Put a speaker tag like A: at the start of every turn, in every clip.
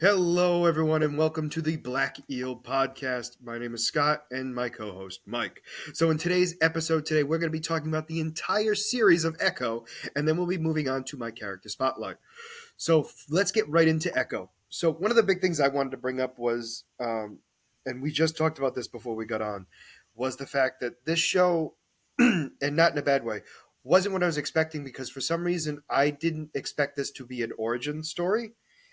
A: Hello, everyone, and welcome to the Black Eel Podcast. My name is Scott, and my co-host Mike. So, in today's episode, we're going to be talking about the entire series of Echo, and then we'll be moving on to my character spotlight. So, let's get right into Echo. So, one of the big things I wanted to bring up was, and we just talked about this before we got on, was the fact that this show, and not in a bad way, wasn't what I was expecting because for some reason I didn't expect this to be an origin story.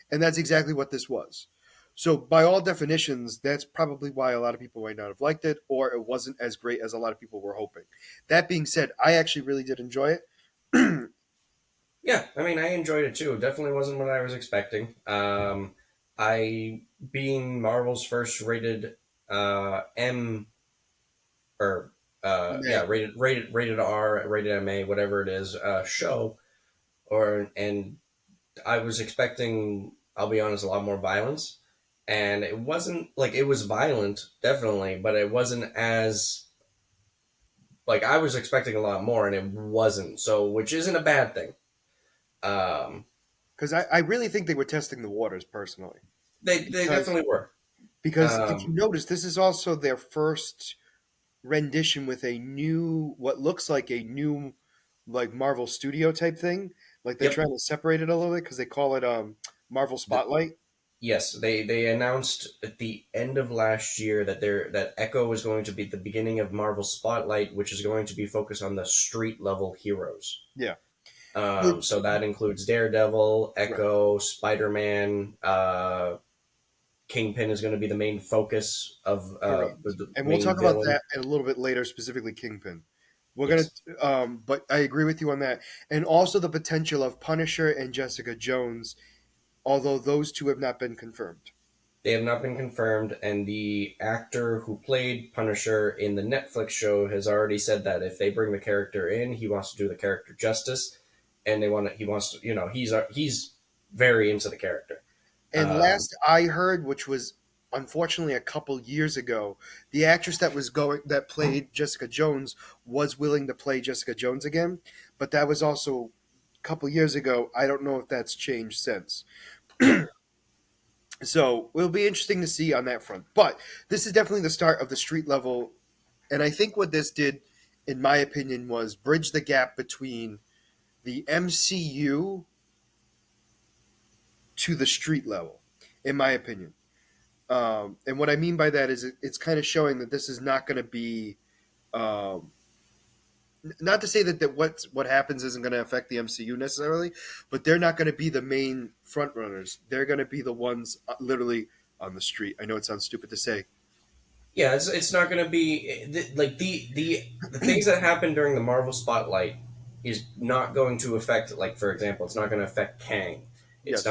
A: And that's exactly what this was. So, by all definitions, that's probably why a lot of people might not have liked it, or it wasn't as great as a lot of people were hoping. That being said, I actually really did enjoy it.
B: Yeah, I mean, I enjoyed it too. It definitely wasn't what I was expecting. I being Marvel's first rated M or
A: May.
B: rated R, rated MA, whatever it is, show, and I was expecting, I'll be honest, a lot more violence, and it wasn't like it was violent, definitely, but it wasn't as like I was expecting a lot more, and it wasn't. So, which isn't a bad thing. Um,
A: Because I really think they were testing the waters personally.
B: they
A: Because
B: definitely were.
A: because if you
B: Um,
A: notice, this is also their first rendition with a new, what looks like a new, like Marvel Studio type thing. Like they're
B: yep.
A: trying to separate it a little bit because they call it Marvel
B: The,
A: Spotlight.
B: yes, they announced at the end of last year that that Echo is going to be the beginning of Marvel Spotlight, which is going to be focused on the street level heroes.
A: Yeah.
B: So that includes Daredevil,
A: Right.
B: Echo, Spider Man. Kingpin is going to be the main focus of
A: Correct.
B: the
A: And we'll
B: main
A: talk about
B: villain.
A: that a little bit later, specifically Kingpin. We're gonna,
B: Yes,
A: but I agree with you on that, and also the potential of Punisher and Jessica Jones, although those two have not been confirmed.
B: they have not been confirmed, and the actor who played Punisher in the Netflix show has already said that if they bring the character in, he wants to do the character justice, and he wants to, he's very into the character.
A: And
B: Um,
A: last I heard, which was unfortunately a couple years ago, the actress that played Jessica Jones was willing to play Jessica Jones again, but that was also a couple years ago. I don't know if that's changed since.
B: yeah,
A: So it'll be interesting to see on that front. But this is definitely the start of the street level. And I think what this did, in my opinion, was bridge the gap between the MCU to the street level, in my opinion. And what I mean by that is it's kind of showing that this is not going to be, um, not to say that what happens isn't going to affect the MCU necessarily, but they're not going to be the main front runners. They're going to be the ones literally on the street. I know it sounds stupid to say.
B: yeah. It's not going to be like the things that happen during the Marvel Spotlight is not going to affect, like, for example, it's not going to affect Kang.
A: Yes.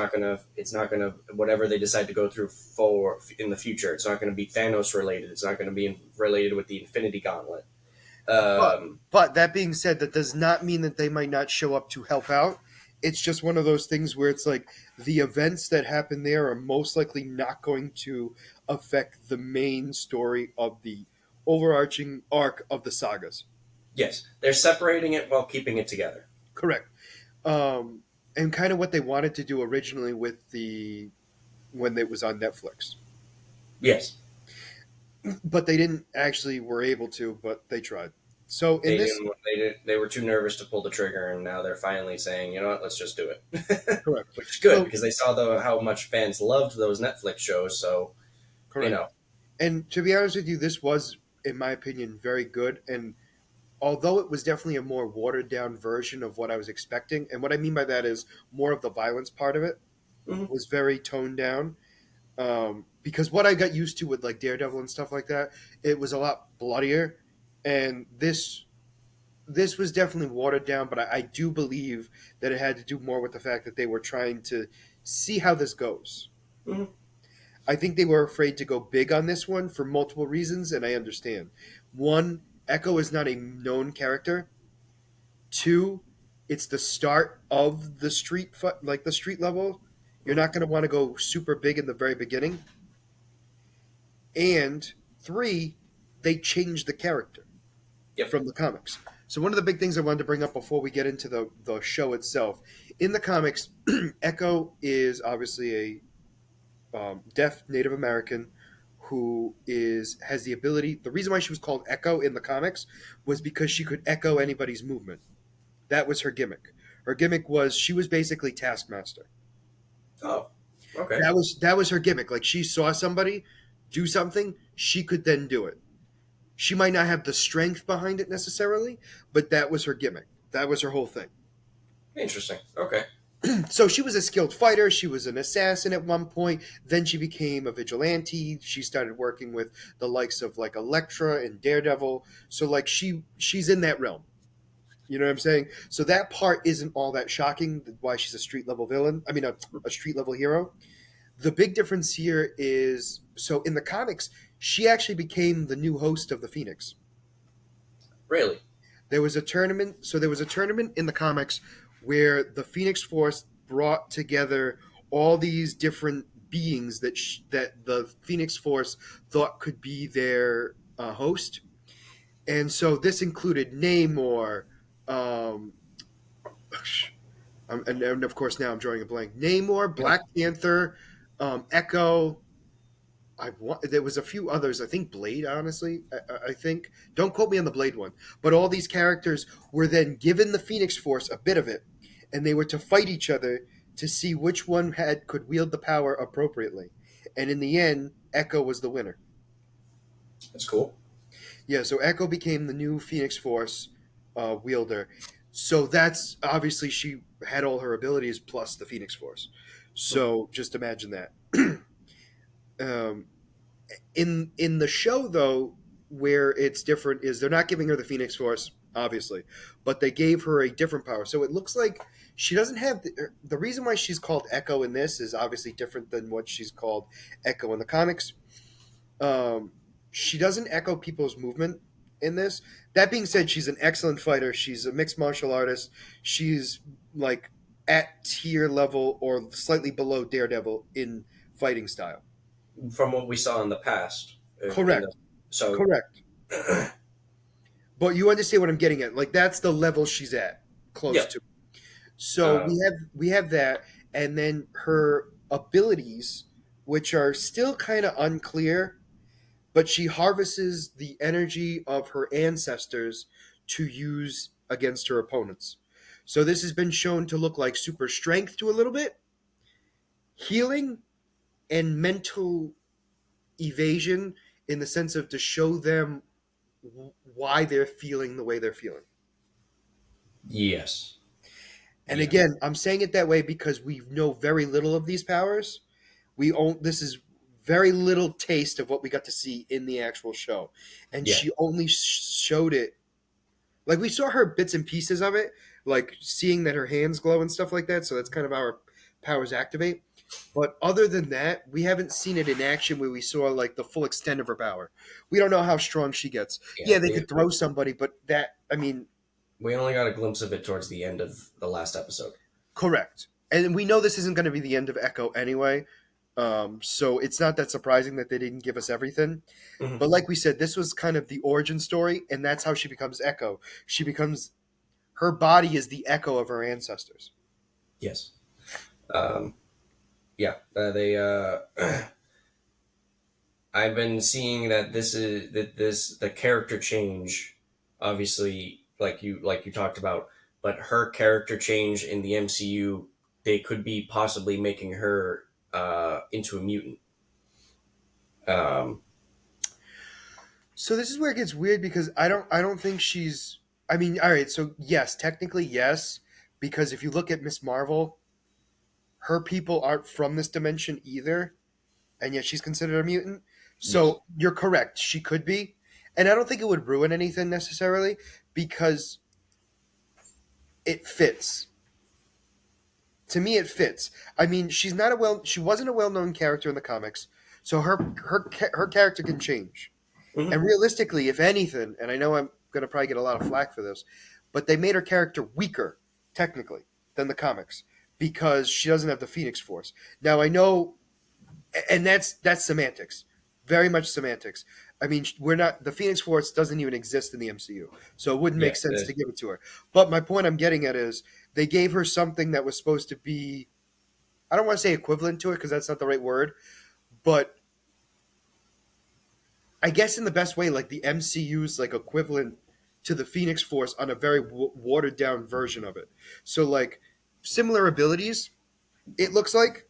B: It's not gonna whatever they decide to go through for in the future. It's not going to be Thanos related. It's not going to be related with the Infinity Gauntlet.
A: But
B: Um,
A: but that being said, that does not mean that they might not show up to help out. It's just one of those things where it's like the events that happen there are most likely not going to affect the main story of the overarching arc of the sagas.
B: yes, they're separating it while keeping it together.
A: Correct. Um, and kind of what they wanted to do originally with the when it was on Netflix,
B: Yes,
A: but they didn't actually were able to, but they tried. So in
B: they
A: this,
B: didn't. They were too nervous to pull the trigger, and now they're finally saying, you know what, let's just do it,
A: correct.
B: which is good
A: So
B: because they saw how much fans loved those Netflix shows. So you
A: correct.
B: know,
A: And to be honest with you, this was, in my opinion, very good. And although it was definitely a more watered down version of what I was expecting, and what I mean by that is more of the violence part of it
B: mhm.
A: was very toned down. Because what I got used to with like Daredevil and stuff like that, it was a lot bloodier, and this was definitely watered down. But I do believe that it had to do more with the fact that they were trying to see how this goes.
B: Mhm.
A: I think they were afraid to go big on this one for multiple reasons, and I understand. One, Echo is not a known character. Two, it's the start of the like the street level. You're
B: Mhm.
A: not going to want to go super big in the very beginning. And three, they changed the character
B: Yep.
A: from the comics. So one of the big things I wanted to bring up before we get into the show itself, in the comics, Echo is obviously deaf Native American who is has the ability. The reason why she was called Echo in the comics was because she could echo anybody's movement. That was her gimmick. Her gimmick was she was basically Taskmaster.
B: Oh, okay.
A: That was her gimmick. Like she saw somebody do something, she could then do it. She might not have the strength behind it necessarily, but that was her gimmick. That was her whole thing.
B: Interesting. Okay.
A: So she was a skilled fighter. She was an assassin at one point. Then she became a vigilante. She started working with the likes of like Elektra and Daredevil. So like she's in that realm. You know what I'm saying? So that part isn't all that shocking. Why she's a street level villain? I mean, a street level hero. The big difference here is so in the comics, she actually became the new host of the Phoenix.
B: Really?
A: There was a tournament. So there was a tournament in the comics where the Phoenix Force brought together all these different beings that the Phoenix Force thought could be their host, and so this included Namor, um, and of course now I'm drawing a blank. Namor, Black Panther, Echo. There was a few others. I think Blade. Honestly, I think. Don't quote me on the Blade one. But all these characters were then given the Phoenix Force a bit of it, and they were to fight each other to see which one had could wield the power appropriately. And in the end, Echo was the winner.
B: That's cool.
A: Yeah, so Echo became the new Phoenix Force wielder. So that's obviously she had all her abilities plus the Phoenix Force.
B: Hmm.
A: So just imagine that. um, in the show though, where it's different is they're not giving her the Phoenix Force, obviously, but they gave her a different power. So it looks like she doesn't have the reason why she's called Echo in this is obviously different than what she's called Echo in the comics. Um, she doesn't echo people's movement in this. That being said, she's an excellent fighter. She's a mixed martial artist. She's like at tier level or slightly below Daredevil in fighting style.
B: From what we saw in the past, in
A: Correct.
B: the so
A: Correct. But you understand what I'm getting at. Like that's the level she's at, close
B: yeah.
A: to. So
B: Uh,
A: we have that, and then her abilities, which are still kind of unclear, but she harvests the energy of her ancestors to use against her opponents. So this has been shown to look like super strength to a little bit, healing, and mental evasion in the sense of to show them why they're feeling the way they're feeling.
B: yes.
A: And
B: Yeah.
A: again, I'm saying it that way because we know very little of these powers. We own this is very little taste of what we got to see in the actual show, and
B: Yeah.
A: she only showed it like we saw her bits and pieces of it, like seeing that her hands glow and stuff like that. So that's kind of how her powers activate. But other than that, we haven't seen it in action where we saw like the full extent of her power. We don't know how strong she gets.
B: Yeah.
A: Yeah, they could throw somebody, but that I mean,
B: We only got a glimpse of it towards the end of the last episode.
A: correct. And we know this isn't going to be the end of Echo anyway. So it's not that surprising that they didn't give us everything.
B: Hmm.
A: But like we said, this was kind of the origin story, and that's how she becomes Echo. She becomes her body is the echo of her ancestors.
B: Yes. Um, yeah. They. I've been seeing that this the character change, obviously, like you talked about, but her character change in the MCU, they could be possibly making her into a mutant. Um,
A: So this is where it gets weird because I don't think she's. I mean, all right. So yes, technically yes, because if you look at Miss Marvel, her people aren't from this dimension either, and yet she's considered a mutant.
B: yes.
A: So you're correct. She could be, and I don't think it would ruin anything necessarily because it fits. To me, it fits. I mean, she wasn't a well known character in the comics, so her character can change.
B: Hmm.
A: And realistically, if anything, and I know I'm going to probably get a lot of flack for this, but they made her character weaker, technically, than the comics because she doesn't have the Phoenix Force. Now I know, and that's semantics, very much semantics. I mean, we're not the Phoenix Force doesn't even exist in the MCU, so it wouldn't
B: Yeah.
A: make sense to give it to her. But my point I'm getting at is they gave her something that was supposed to be I don't want to say equivalent to it because that's not the right word, but I guess in the best way, like the MCU's like equivalent to the Phoenix Force on a very watered down version of it. So like similar abilities, it looks like,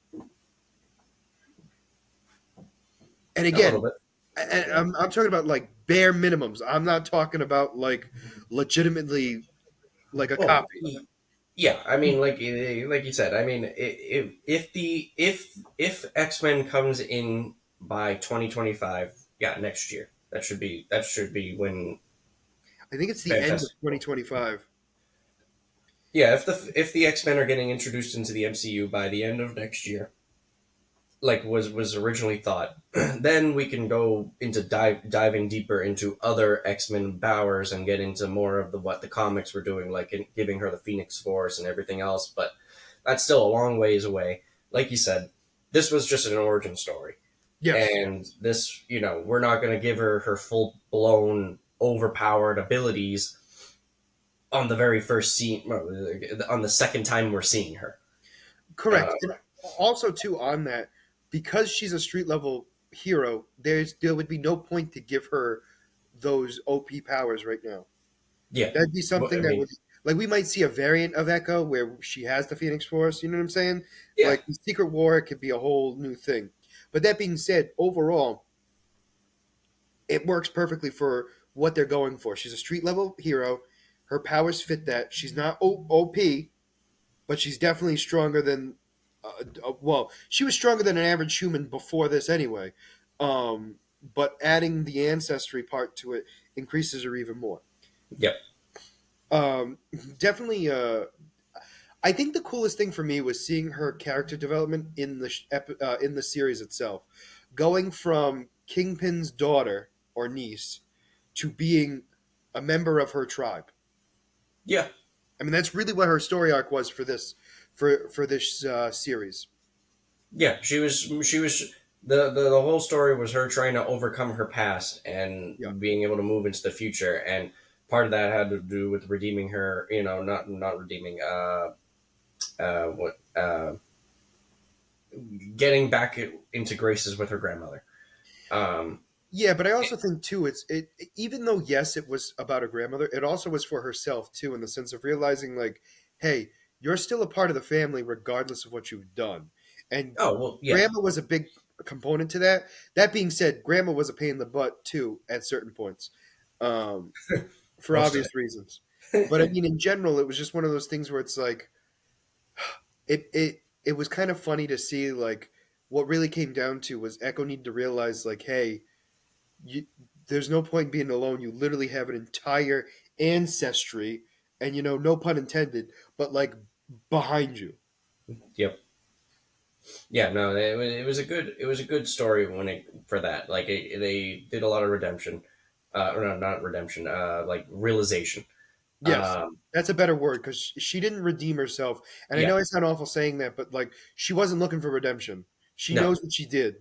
A: and
B: A little
A: again,
B: bit.
A: I'm talking about like bare minimums. I'm not talking about like legitimately like a
B: Oh,
A: copy.
B: yeah. I mean, like you said. I mean, if X Men comes in by 2025, yeah, next year. That should be when
A: I think it's the end of
B: Fantastic.
A: 2025.
B: Yeah, if the X Men are getting introduced into the MCU by the end of next year, like was originally thought, then we can go into diving deeper into other X Men powers and get into more of the what the comics were doing, like giving her the Phoenix Force and everything else. But that's still a long ways away. Like you said, this was just an origin story,
A: Yes,
B: and this, we're not going to give her full blown overpowered abilities on the very first scene, on the second time we're seeing her. Uh,
A: correct. And also too on that, because she's a street level hero, there would be no point to give her those OP powers right now.
B: yeah,
A: That'd be
B: well, I
A: something that
B: mean,
A: would like we might see a variant of Echo where she has the Phoenix Force. You know what I'm saying?
B: yeah,
A: Like the Secret War could be a whole new thing. But that being said, overall, it works perfectly for what they're going for. She's a street level hero. Her powers fit that. She's not OP, but she's definitely stronger than. Well, she was stronger than an average human before this anyway. But adding the ancestry part to it increases her even more.
B: yep,
A: Um, definitely. I think the coolest thing for me was seeing her character development in in the series itself, going from Kingpin's daughter or niece to being a member of her tribe.
B: yeah.
A: I mean, that's really what her story arc was for this series.
B: Yeah, she was the whole story was her trying to overcome her past
A: Yeah,
B: and being able to move into the future, and part of that had to do with redeeming her, not redeeming, what getting back into graces with her grandmother. Um,
A: yeah, but I also think too, even though yes, it was about her grandmother, it also was for herself too, in the sense of realizing like, hey, you're still a part of the family regardless of what you've done, and
B: oh well, yeah,
A: grandma was a big component to that. That being said, grandma was a pain in the butt too at certain points, um, for
B: most of
A: obvious reasons. But I mean, in general, it was just one of those things where it's like it was kind of funny to see like what really came down to was Echo needed to realize like, hey, you, there's no point in being alone. You literally have an entire ancestry, and no pun intended, but like behind you.
B: yep. Yeah, no, it was a good story when it for that. Like they did a lot of redemption, or no, not redemption, like realization.
A: Yes,
B: Um,
A: that's a better word because she didn't redeem herself. And I
B: yeah,
A: know I sound awful saying that, but like she wasn't looking for redemption. She
B: no,
A: knows what she did.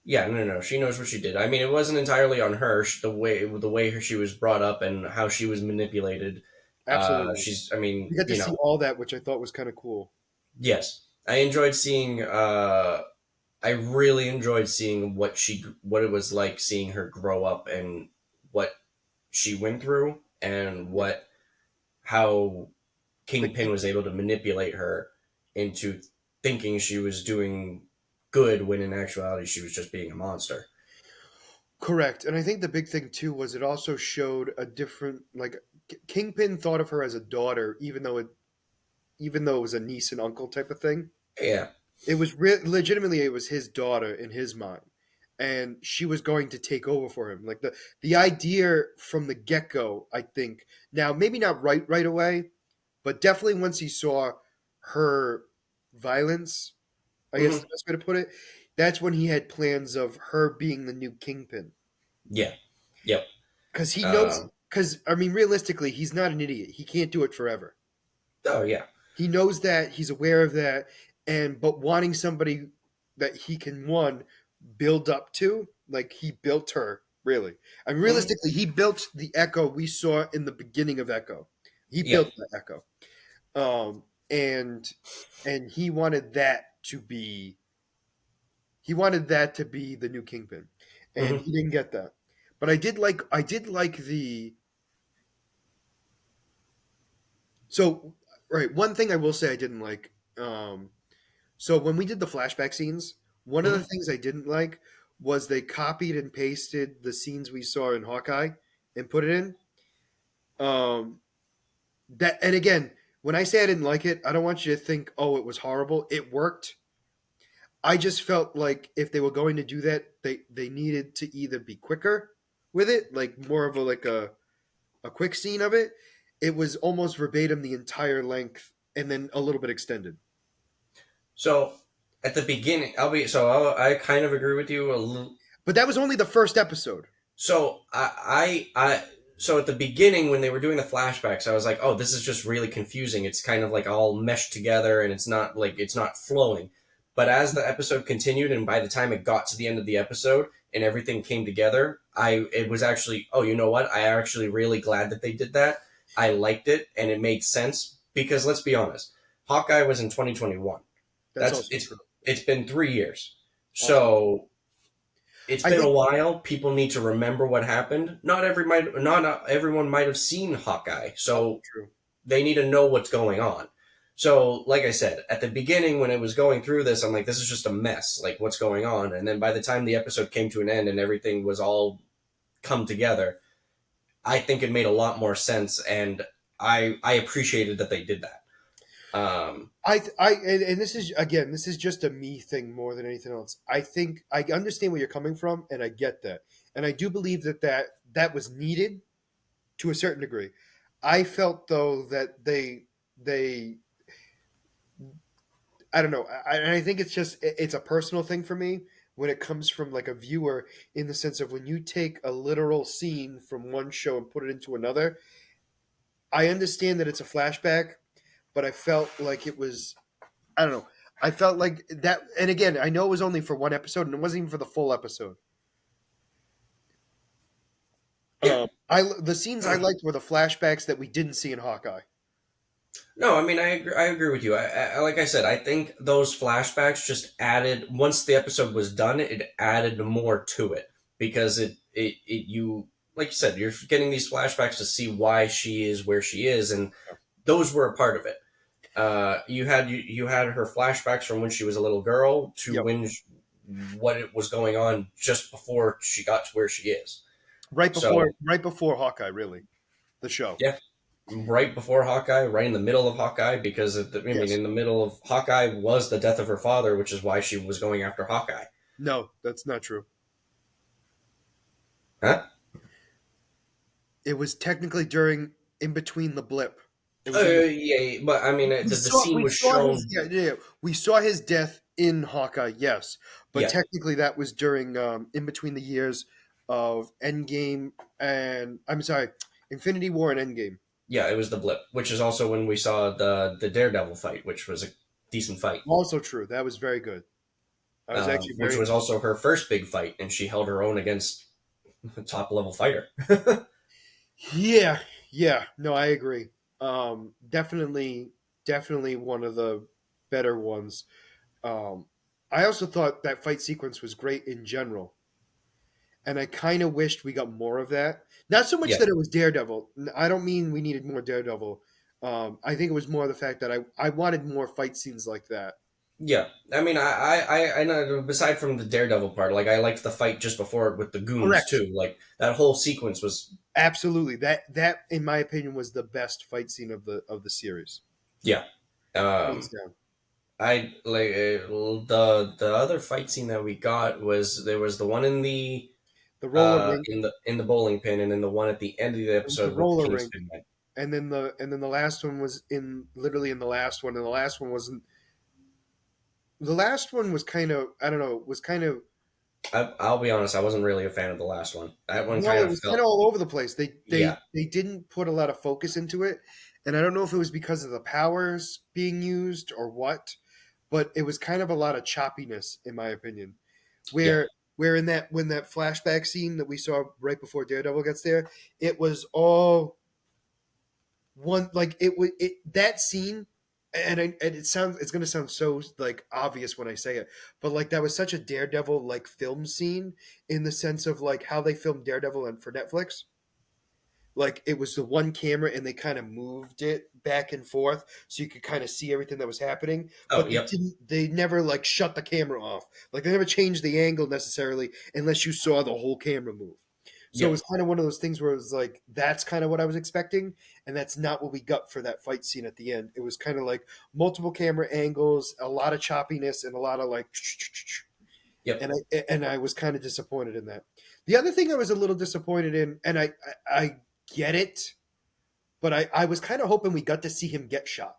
B: yeah, no, no, no. She knows what she did. I mean, it wasn't entirely on her. The way she was brought up and how she was manipulated.
A: Absolutely.
B: She's, I mean,
A: We got to see all that, which I thought was kind of cool.
B: yes, I enjoyed seeing. I really enjoyed seeing what it was like seeing her grow up and what she went through and
A: Yeah.
B: how
A: The,
B: Kingpin was able to manipulate her into thinking she was doing good when in actuality she was just being a monster.
A: correct. And I think the big thing too was it also showed a different like Kingpin thought of her as a daughter, even though it was a niece and uncle type of thing.
B: Yeah.
A: It was legitimately it was his daughter in his mind, and she was going to take over for him. Like the idea from the get go, I think. Now maybe not right away, but definitely once he saw her violence, I guess
B: Hmm.
A: the best way to put it, that's when he had plans of her being the new kingpin.
B: Yeah. Yep.
A: Because he knows.
B: Um,
A: Because I mean, realistically, he's not an idiot. He can't do it forever.
B: oh yeah.
A: He knows that. He's aware of that. And but wanting somebody that he can build up to, like he built her really. I mean,
B: Hmm.
A: realistically, he built the Echo we saw in the beginning of Echo. He
B: Yeah.
A: built the Echo, and he wanted that to be the new Kingpin, and
B: Hmm.
A: he didn't get that. But I did like the so right. One thing I will say I didn't like. So when we did the flashback scenes, one of the
B: Hmm.
A: things I didn't like was they copied and pasted the scenes we saw in Hawkeye and put it in. Um, that and again, when I say I didn't like it, I don't want you to think, oh, it was horrible. It worked. I just felt like if they were going to do that, they needed to either be quicker with it, like more of a quick scene of it. It was almost verbatim the entire length, and then a little bit extended.
B: So at the beginning, I kind of agree with you a little.
A: But that was only the first episode.
B: So so at the beginning when they were doing the flashbacks, I was like, oh, this is just really confusing. It's kind of like all meshed together, and it's not flowing. But as the episode continued, and by the time it got to the end of the episode and everything came together, it was actually, oh, you know what? I actually really glad that they did that. I liked it, and it made sense because let's be honest, Hawkeye was in 2021.
A: That's
B: That's
A: also true.
B: it's been 3 years.
A: Also,
B: So it's
A: I
B: been a
A: think
B: while. People need to remember what happened. Not everyone might have seen Hawkeye,
A: also
B: so
A: true.
B: they need to know what's going on. So, like I said, at the beginning when it was going through this, I'm like, this is just a mess. Like, what's going on? And then by the time the episode came to an end and everything was all come together, I think it made a lot more sense, and I appreciated that they did that. Um,
A: And this is again, this is just a me thing more than anything else. I think I understand where you're coming from, and I get that, and I do believe that was needed to a certain degree. I felt though that they I don't know, and I think it's a personal thing for me when it comes from like a viewer in the sense of when you take a literal scene from one show and put it into another. I understand that it's a flashback, but I felt like it was I don't know. I felt like that, and again, I know it was only for one episode, and it wasn't even for the full episode.
B: yeah.
A: The scenes I liked were the flashbacks that we didn't see in Hawkeye.
B: No, I mean I agree with you. Like I said, I think those flashbacks just added once the episode was done, it added more to it because it you like you said, you're getting these flashbacks to see why she is where she is, and those were a part of it. You had her flashbacks from when she was a little girl to
A: Yep,
B: what it was going on just before she got to where she is. So
A: right before Hawkeye, really, the show.
B: yeah, right before Hawkeye, right in the middle of Hawkeye, because I mean,
A: Yes.
B: in the middle of Hawkeye was the death of her father, which is why she was going after Hawkeye.
A: No, that's not true.
B: Huh?
A: It was technically during in between the blip. It was in
B: Yeah, but I mean, the scene
A: we
B: was
A: saw
B: shown.
A: his yeah, we saw his death in Hawkeye, yes, but
B: Yeah,
A: technically that was during in between the years of Endgame and I'm sorry, Infinity War and Endgame.
B: yeah, it was the blip, which is also when we saw the Daredevil fight, which was a decent fight.
A: Also true. That was very good. I was actually
B: Which
A: very
B: was also her first big fight, and she held her own against a top level fighter.
A: yeah, yeah. No, I agree. Definitely one of the better ones. Um, I also thought that fight sequence was great in general, and I kind of wished we got more of that. Not so much
B: Yeah,
A: that it was Daredevil. I don't mean we needed more Daredevil. I think it was more the fact that I wanted more fight scenes like that.
B: yeah. I mean, I know. Aside from the Daredevil part, like I liked the fight just before with the goons
A: Correct.
B: too. Like that whole sequence was,
A: Absolutely. That in my opinion was the best fight scene of the series.
B: yeah.
A: Hands
B: Um,
A: down.
B: I like the other fight scene that we got was there was the one
A: The roller rink,
B: in the bowling pin, and then the one at the end of the
A: the
B: episode with the
A: roller rink,
B: Kingston men.
A: and then the last one was in literally in the last one, and the last one wasn't. The last one was kind of I don't know was kind of
B: I'll be honest, I wasn't really a fan of the last one. That one
A: no,
B: kind
A: it
B: of
A: was kind
B: felt,
A: of all over the place.
B: yeah,
A: They didn't put a lot of focus into it, and I don't know if it was because of the powers being used or what, but it was kind of a lot of choppiness in my opinion.
B: yeah,
A: Where in that when that flashback scene that we saw right before Daredevil gets there, it was all one like it was it that scene. And it's going to sound so like obvious when I say it, but like that was such a Daredevil like film scene in the sense of like how they filmed Daredevil and for Netflix. Like it was the one camera and they kind of moved it back and forth so you could kind of see everything that was happening,
B: Oh,
A: but they
B: yep,
A: didn't they never like shut the camera off. Like they never changed the angle necessarily unless you saw the whole camera move. So it
B: yep,
A: was kind of one of those things where it was like that's kind of what I was expecting, and that's not what we got for that fight scene at the end. It was kind of like multiple camera angles, a lot of choppiness, and a lot of like,
B: yep.
A: and I was kind of disappointed in that. The other thing I was a little disappointed in, and I get it, but I was kind of hoping we got to see him get shot.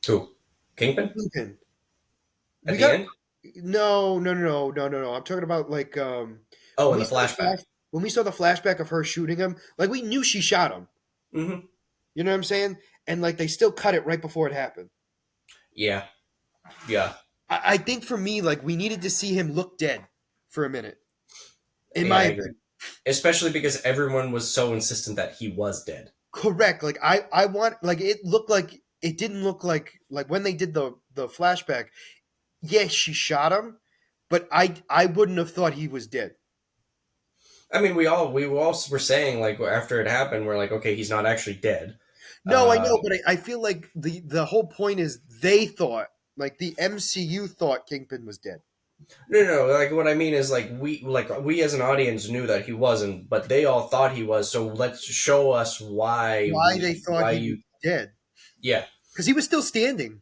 B: Who? Kingpin
A: Kingpin.
B: at
A: We
B: the
A: got
B: end?
A: no. I'm talking about like
B: Oh,
A: when
B: in
A: we
B: the
A: saw the
B: flashback.
A: when we saw the flashback of her shooting him. Like we knew she shot him.
B: Hmm.
A: You know what I'm saying? And like they still cut it right before it happened.
B: Yeah, yeah,
A: I think for me, like we needed to see him look dead for a minute. In
B: yeah.
A: my
B: I agree.
A: opinion,
B: Especially because everyone was so insistent that he was dead.
A: correct. Like I want like it looked like it didn't look like when they did the flashback. Yes, she shot him, but I wouldn't have thought he was dead.
B: I mean, we all were saying like after it happened, we're like, okay, he's not actually dead.
A: No, I
B: Uh,
A: know, but I feel like the whole point is they thought like the MCU thought Kingpin was dead.
B: no, no, no, like what I mean is like we as an audience knew that he wasn't, but they all thought he was. So let's show us
A: Why they thought
B: why
A: he was
B: you,
A: dead?
B: yeah.
A: Because he was still standing.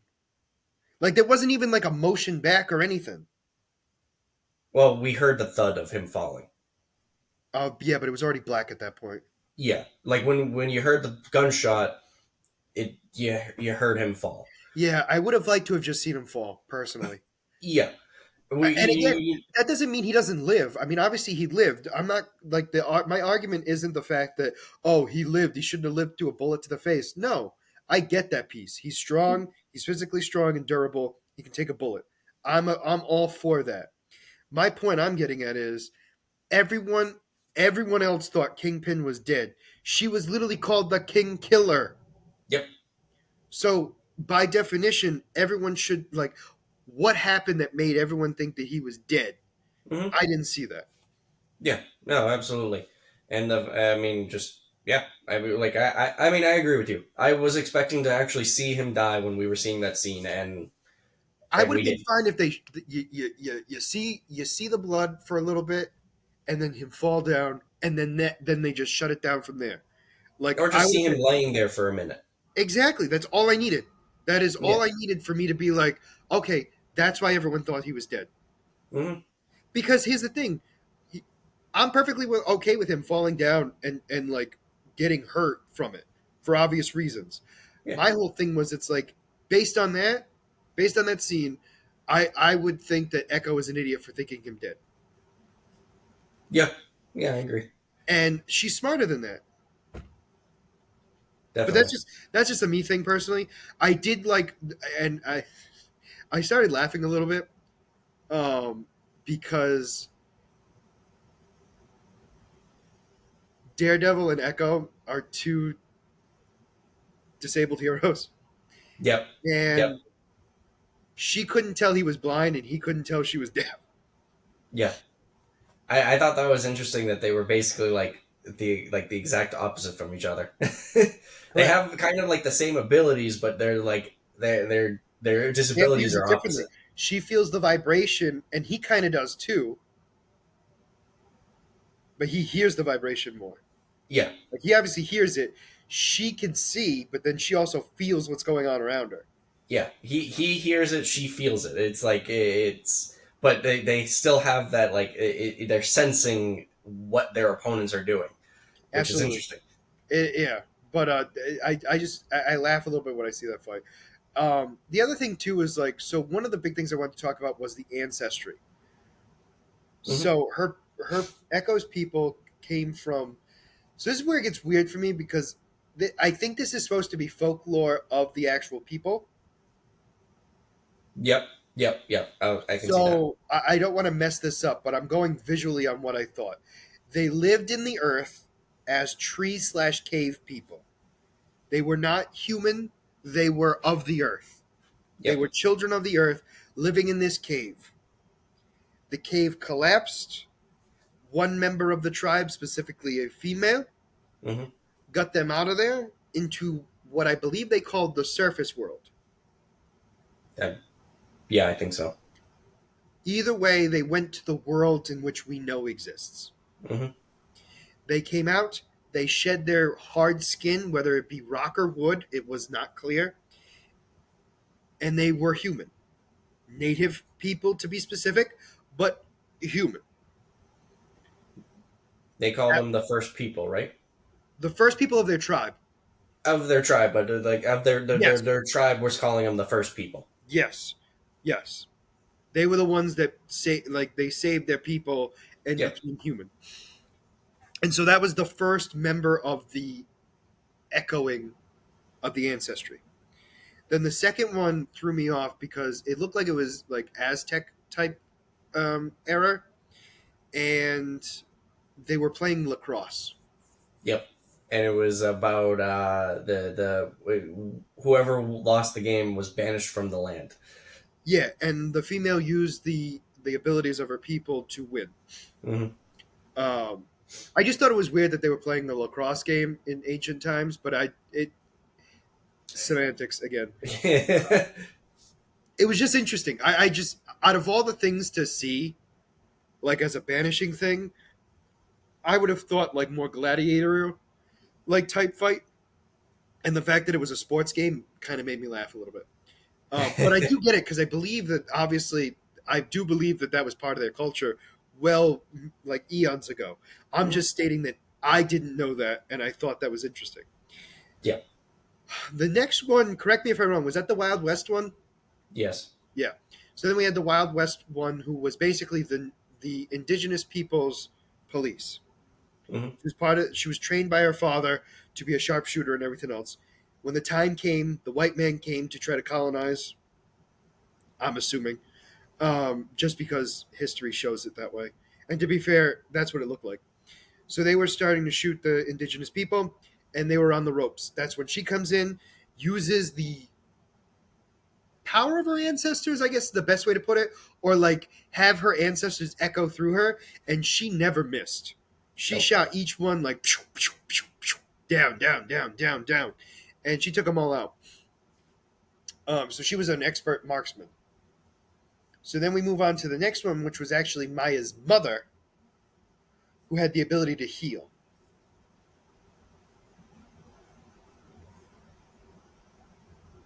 A: Like there wasn't even like a motion back or anything.
B: Well, we heard the thud of him falling.
A: Yeah, but it was already black at that point.
B: Yeah, like when you heard the gunshot, you heard him fall.
A: Yeah, I would have liked to have just seen him fall personally.
B: Yeah,
A: And again,
B: we
A: that doesn't mean he doesn't live. I mean, obviously he lived. I'm not like my argument isn't the fact that oh he lived. He shouldn't have lived to a bullet to the face. No, I get that piece. He's strong. He's physically strong and durable. He can take a bullet. I'm all for that. My point I'm getting at is everyone everyone else thought Kingpin was dead. She was literally called the King Killer.
B: yep.
A: So by definition, everyone should like what happened that made everyone think that he was dead.
B: Hmm.
A: I didn't see that.
B: Yeah, no, absolutely. And I mean, just yeah, I mean, like I mean, I agree with you. I was expecting to actually see him die when we were seeing that scene,
A: I
B: and
A: would
B: we
A: have been
B: didn't.
A: fine if they you see the blood for a little bit and then him fall down and then they just shut it down from there. Like
B: Or
A: I
B: just
A: would
B: see him laying there for a minute.
A: exactly. That's all I needed. That is
B: Yeah.
A: all I needed for me to be like, okay, that's why everyone thought he was dead.
B: Hmm.
A: Because here's the thing, he, I'm perfectly okay with him falling down and like getting hurt from it for obvious reasons.
B: Yeah.
A: My whole thing was it's like based on that, based on that scene, I would think that Echo is an idiot for thinking him dead,
B: Yeah. Yeah, I agree.
A: and she's smarter than that. But
B: Definitely.
A: that's just a me thing personally. I did like, and I started laughing a little bit um, because Daredevil and Echo are two disabled heroes,
B: Yep. Yep.
A: and she couldn't tell he was blind, and he couldn't tell she was deaf.
B: Yeah. I thought that was interesting that they were basically like the exact opposite from each other. They
A: Correct.
B: have kind of like the same abilities, but they're like their
A: Can't
B: disabilities
A: use it
B: are
A: differently.
B: opposite.
A: She feels the vibration, and he kind of does too, but he hears the vibration more.
B: Yeah.
A: Like he obviously hears it. She can see, but then she also feels what's going on around her.
B: Yeah. He hears it, she feels it. It's like it's but they still have that like they're sensing what their opponents are doing, which is
A: Absolutely.
B: interesting.
A: Yeah. But I laugh a little bit when I see that fight. The other thing too is like so one of the big things I wanted to talk about was the ancestry.
B: Hmm.
A: So her Echo's people came from. So this is where it gets weird for me because I think this is supposed to be folklore of the actual people.
B: Yep. Yep. Yep. I can see that.
A: So I don't want to mess this up, but I'm going visually on what I thought. They lived in the earth as tree slash cave people. They were not human. They were of the earth. They
B: Yep.
A: were children of the earth living in this cave. The cave collapsed. One member of the tribe, specifically a female,
B: Hmm.
A: got them out of there into what I believe they called the surface world.
B: Yeah, I think so.
A: Either way, they went to the world in which we know exists.
B: Hmm.
A: They came out, they shed their hard skin, whether it be rock or wood, it was not clear, and they were human. Native people, to be specific, but human.
B: They called them the first people, right?
A: The first people of their tribe.
B: Of their tribe, but like of
A: Yes,
B: their tribe was calling them the first people.
A: yes, yes. They were the ones that they saved their people and
B: Yep.
A: became human. And so that was the first member of the echoing of the ancestry. Then the second one threw me off because it looked like it was like Aztec type era, and they were playing lacrosse.
B: Yep. And it was about the whoever lost the game was banished from the land.
A: Yeah, and the female used the abilities of her people to win.
B: Hmm.
A: Um, I just thought it was weird that they were playing a lacrosse game in ancient times, but it semantics again. It was just interesting. I just out of all the things to see, like as a banishing thing, I would have thought like more gladiator like type fight, and the fact that it was a sports game kind of made me laugh a little bit. But I do get it because I believe that obviously I do believe that that was part of their culture. Well, like eons ago. I'm
B: Mhm.
A: just stating that I didn't know that, and I thought that was interesting.
B: Yep.
A: The next one, correct me if I'm wrong, was that the Wild West one?
B: Yes.
A: Yeah. So then we had the Wild West one, who was basically the indigenous people's police.
B: Hmm.
A: She was part of. She was trained by her father to be a sharpshooter and everything else. When the time came, the white man came to try to colonize. I'm assuming, just because history shows it that way. And to be fair, that's what it looked like. So they were starting to shoot the indigenous people, and they were on the ropes. That's when she comes in, uses the power of her ancestors, I guess is the best way to put it, or like have her ancestors echo through her, and she never missed. She
B: Nope.
A: shot each one like pew, pew, pew, pew, down, down, down, down, down, and she took them all out. So she was an expert marksman. So then we move on to the next one, which was actually Maya's mother, who had the ability to heal.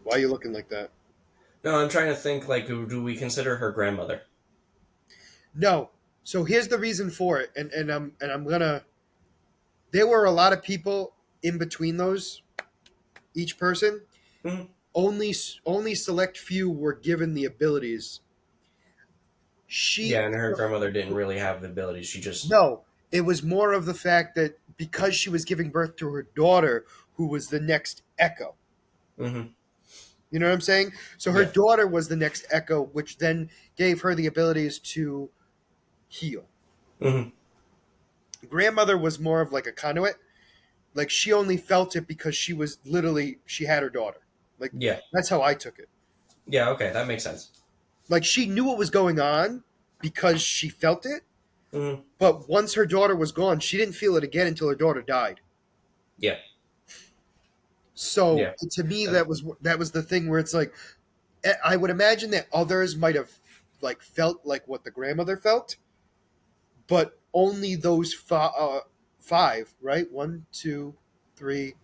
A: Why are you looking like that?
B: No, I'm trying to think. Like, do we consider her grandmother?
A: No. So here's the reason for it, and I'm gonna. There were a lot of people in between those each person.
B: Hmm.
A: Only select few were given the abilities.
B: Yeah,
A: She
B: and her grandmother didn't really have the ability. She just.
A: No, it was more of the fact that because she was giving birth to her daughter, who was the next Echo.
B: Hmm.
A: You know what I'm saying? So her
B: Yeah.
A: daughter was the next Echo, which then gave her the abilities to heal.
B: Hmm.
A: Grandmother was more of like a conduit. Like she only felt it because she was literally she had her daughter. Like
B: Yeah.
A: that's how I took it.
B: Yeah. Okay, that makes sense.
A: Like she knew what was going on because she felt it,
B: Hmm.
A: but once her daughter was gone, she didn't feel it again until her daughter died.
B: Yeah.
A: So
B: Yeah.
A: to me,
B: Uh,
A: that was the thing where it's like I would imagine that others might have like felt like what the grandmother felt, but only those five, right? One, two, three,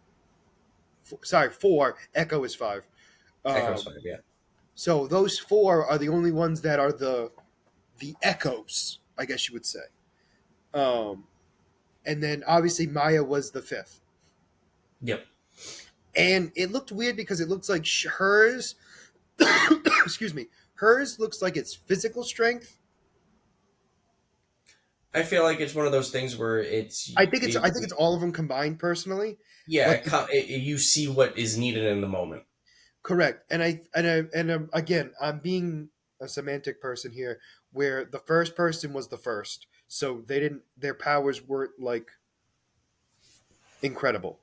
A: four, sorry, four. Echo is five.
B: Echoes
A: Um,
B: 5. Yeah.
A: so those four are the only ones that are the echoes, I guess you would say. Um, and then obviously Maya was the fifth,
B: Yep.
A: and it looked weird because it looks like hers. Excuse me. Hers looks like it's physical strength.
B: I feel like it's one of those things where it's
A: I think it's all of them combined personally,
B: yeah,
A: but
B: you see what is needed in the moment.
A: correct. And again, I'm being a semantic person here, where the first person was the first, so they didn't their powers weren't like incredible,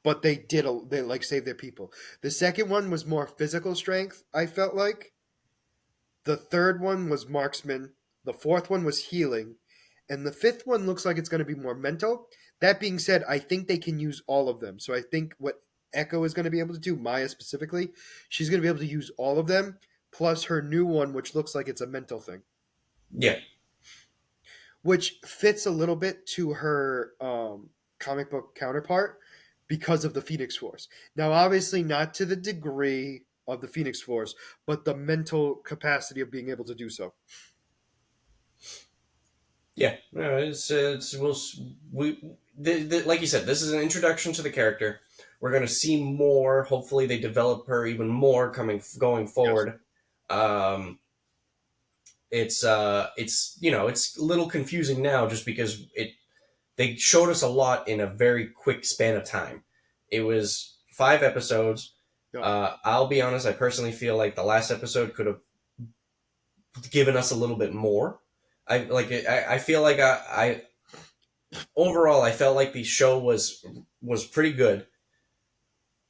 A: but they like saved their people. The second one was more physical strength, I felt like. The third one was marksman. The fourth one was healing. And the fifth one looks like it's going to be more mental. That being said, I think they can use all of them. So I think what Echo is going to be able to do, Maya specifically, she's going to be able to use all of them, plus her new one, which looks like it's a mental thing,
B: Yeah.
A: which fits a little bit to her comic book counterpart because of the Phoenix Force. Now, obviously, not to the degree of the Phoenix Force, but the mental capacity of being able to do so.
B: Yeah, no, like you said, this is an introduction to the character. We're going to see more. Hopefully, they develop her even more going
A: Yes.
B: forward. Um, it's it's a little confusing now just because they showed us a lot in a very quick span of time. It was 5 episodes.
A: Yeah.
B: I'll be honest, I personally feel like the last episode could have given us a little bit more. I feel like I overall I felt like the show was pretty good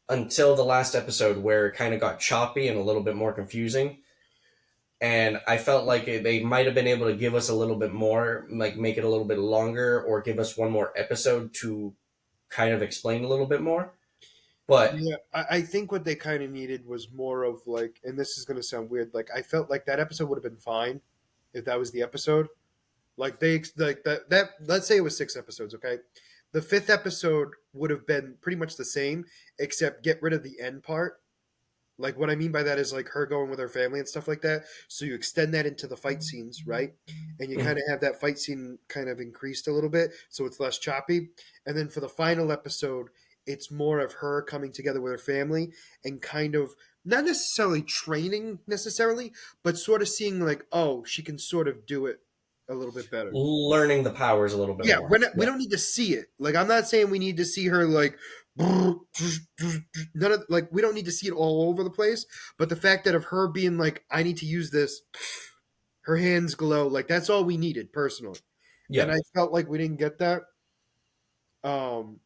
B: until the last episode where it kind of got choppy and a little bit more confusing. And I felt like they might have been able to give us a little bit more, like make it a little bit longer, or give us one more episode to kind of explain a little bit more. But
A: Yeah, I think what they kind of needed was more of like, and this is going to sound weird, like I felt like that episode would have been fine if that was the episode. Like that let's say it was 6 episodes, okay? The fifth episode would have been pretty much the same, except get rid of the end part. Like what I mean by that is like her going with her family and stuff like that. So you extend that into the fight scenes, right? And you kind
B: mhm,
A: of have that fight scene kind of increased a little bit, so it's less choppy. And then for the final episode, it's more of her coming together with her family and kind of not necessarily training necessarily, but sort of seeing like, oh, she can sort of do it a little bit better.
B: learning the powers a little bit
A: Yeah,
B: more.
A: we
B: Yeah,
A: don't need to see it. Like I'm not saying we need to see her like none of like we don't need to see it all over the place. But the fact that of her being like, I need to use this, her hands glow, like that's all we needed personally. And
B: yeah.
A: I felt like we didn't get that.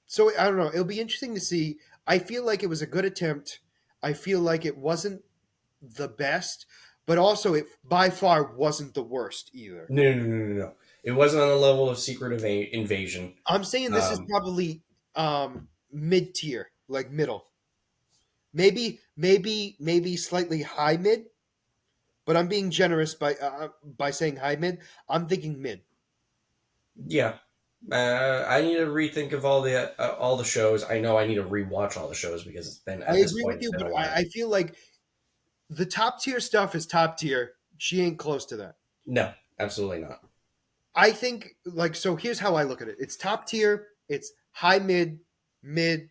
A: So I don't know. It'll be interesting to see. I feel like it was a good attempt. I feel like it wasn't the best, but also it by far wasn't the worst either.
B: No, no, no, no, no, no. It wasn't on the level of Secret Invasion.
A: I'm saying this is
B: Um,
A: probably mid tier, like middle. Maybe slightly high mid, but I'm being generous by saying high mid. I'm thinking mid.
B: yeah, I need to rethink of all the shows. I know I need to rewatch all the shows because it's been
A: I
B: at this
A: agree
B: point
A: with
B: it's
A: you,
B: been
A: but
B: a
A: I
B: while.
A: feel like the top tier stuff is top tier. She ain't close to that.
B: No, absolutely not.
A: I think like so. Here's how I look at it. It's top tier. It's high mid, mid,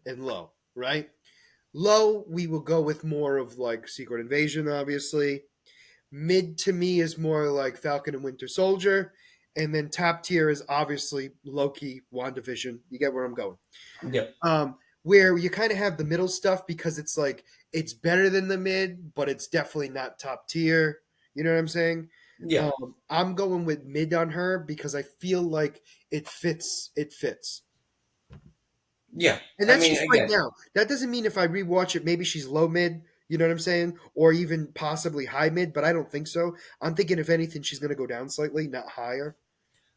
A: and low. Right. Low, we will go with more of like Secret Invasion, obviously. Mid to me is more like Falcon and Winter Soldier, and then top tier is obviously Loki, WandaVision. You get where I'm going.
B: Yep.
A: Where you kind of have the middle stuff because it's like it's better than the mid, but it's definitely not top tier. You know what I'm saying?
B: Yeah.
A: I'm going with mid on her because I feel like it fits. It fits.
B: Yeah.
A: And
B: I
A: that's
B: mean,
A: just right
B: again,
A: now. That doesn't mean if I rewatch it, maybe she's low mid. You know what I'm saying? Or even possibly high mid, but I don't think so. I'm thinking if anything, she's going to go down slightly, not higher.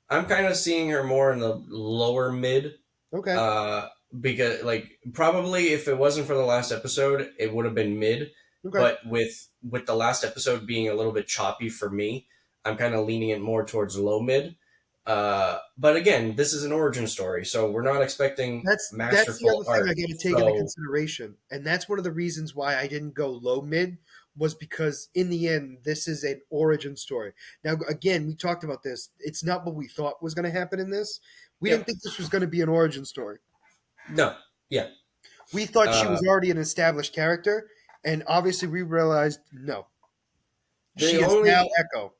B: I'm kind of seeing her more in the lower mid.
A: Okay.
B: Uh, because like probably if it wasn't for the last episode, it would have been mid.
A: Okay.
B: But with the last episode being a little bit choppy for me, I'm kind of leaning it more towards low mid. But again, this is an origin story, so we're not expecting
A: That's the
B: masterful
A: other thing I
B: art.
A: got to take into
B: So
A: consideration, and that's one of the reasons why I didn't go low mid was because in the end, this is an origin story. Now, again, we talked about this. It's not what we thought was going to happen in this. We
B: yeah,
A: didn't think this was going to be an origin story.
B: no, yeah.
A: We thought she
B: Uh,
A: was already an established character, and obviously we realized no,
B: the
A: she is now
B: only
A: Echo.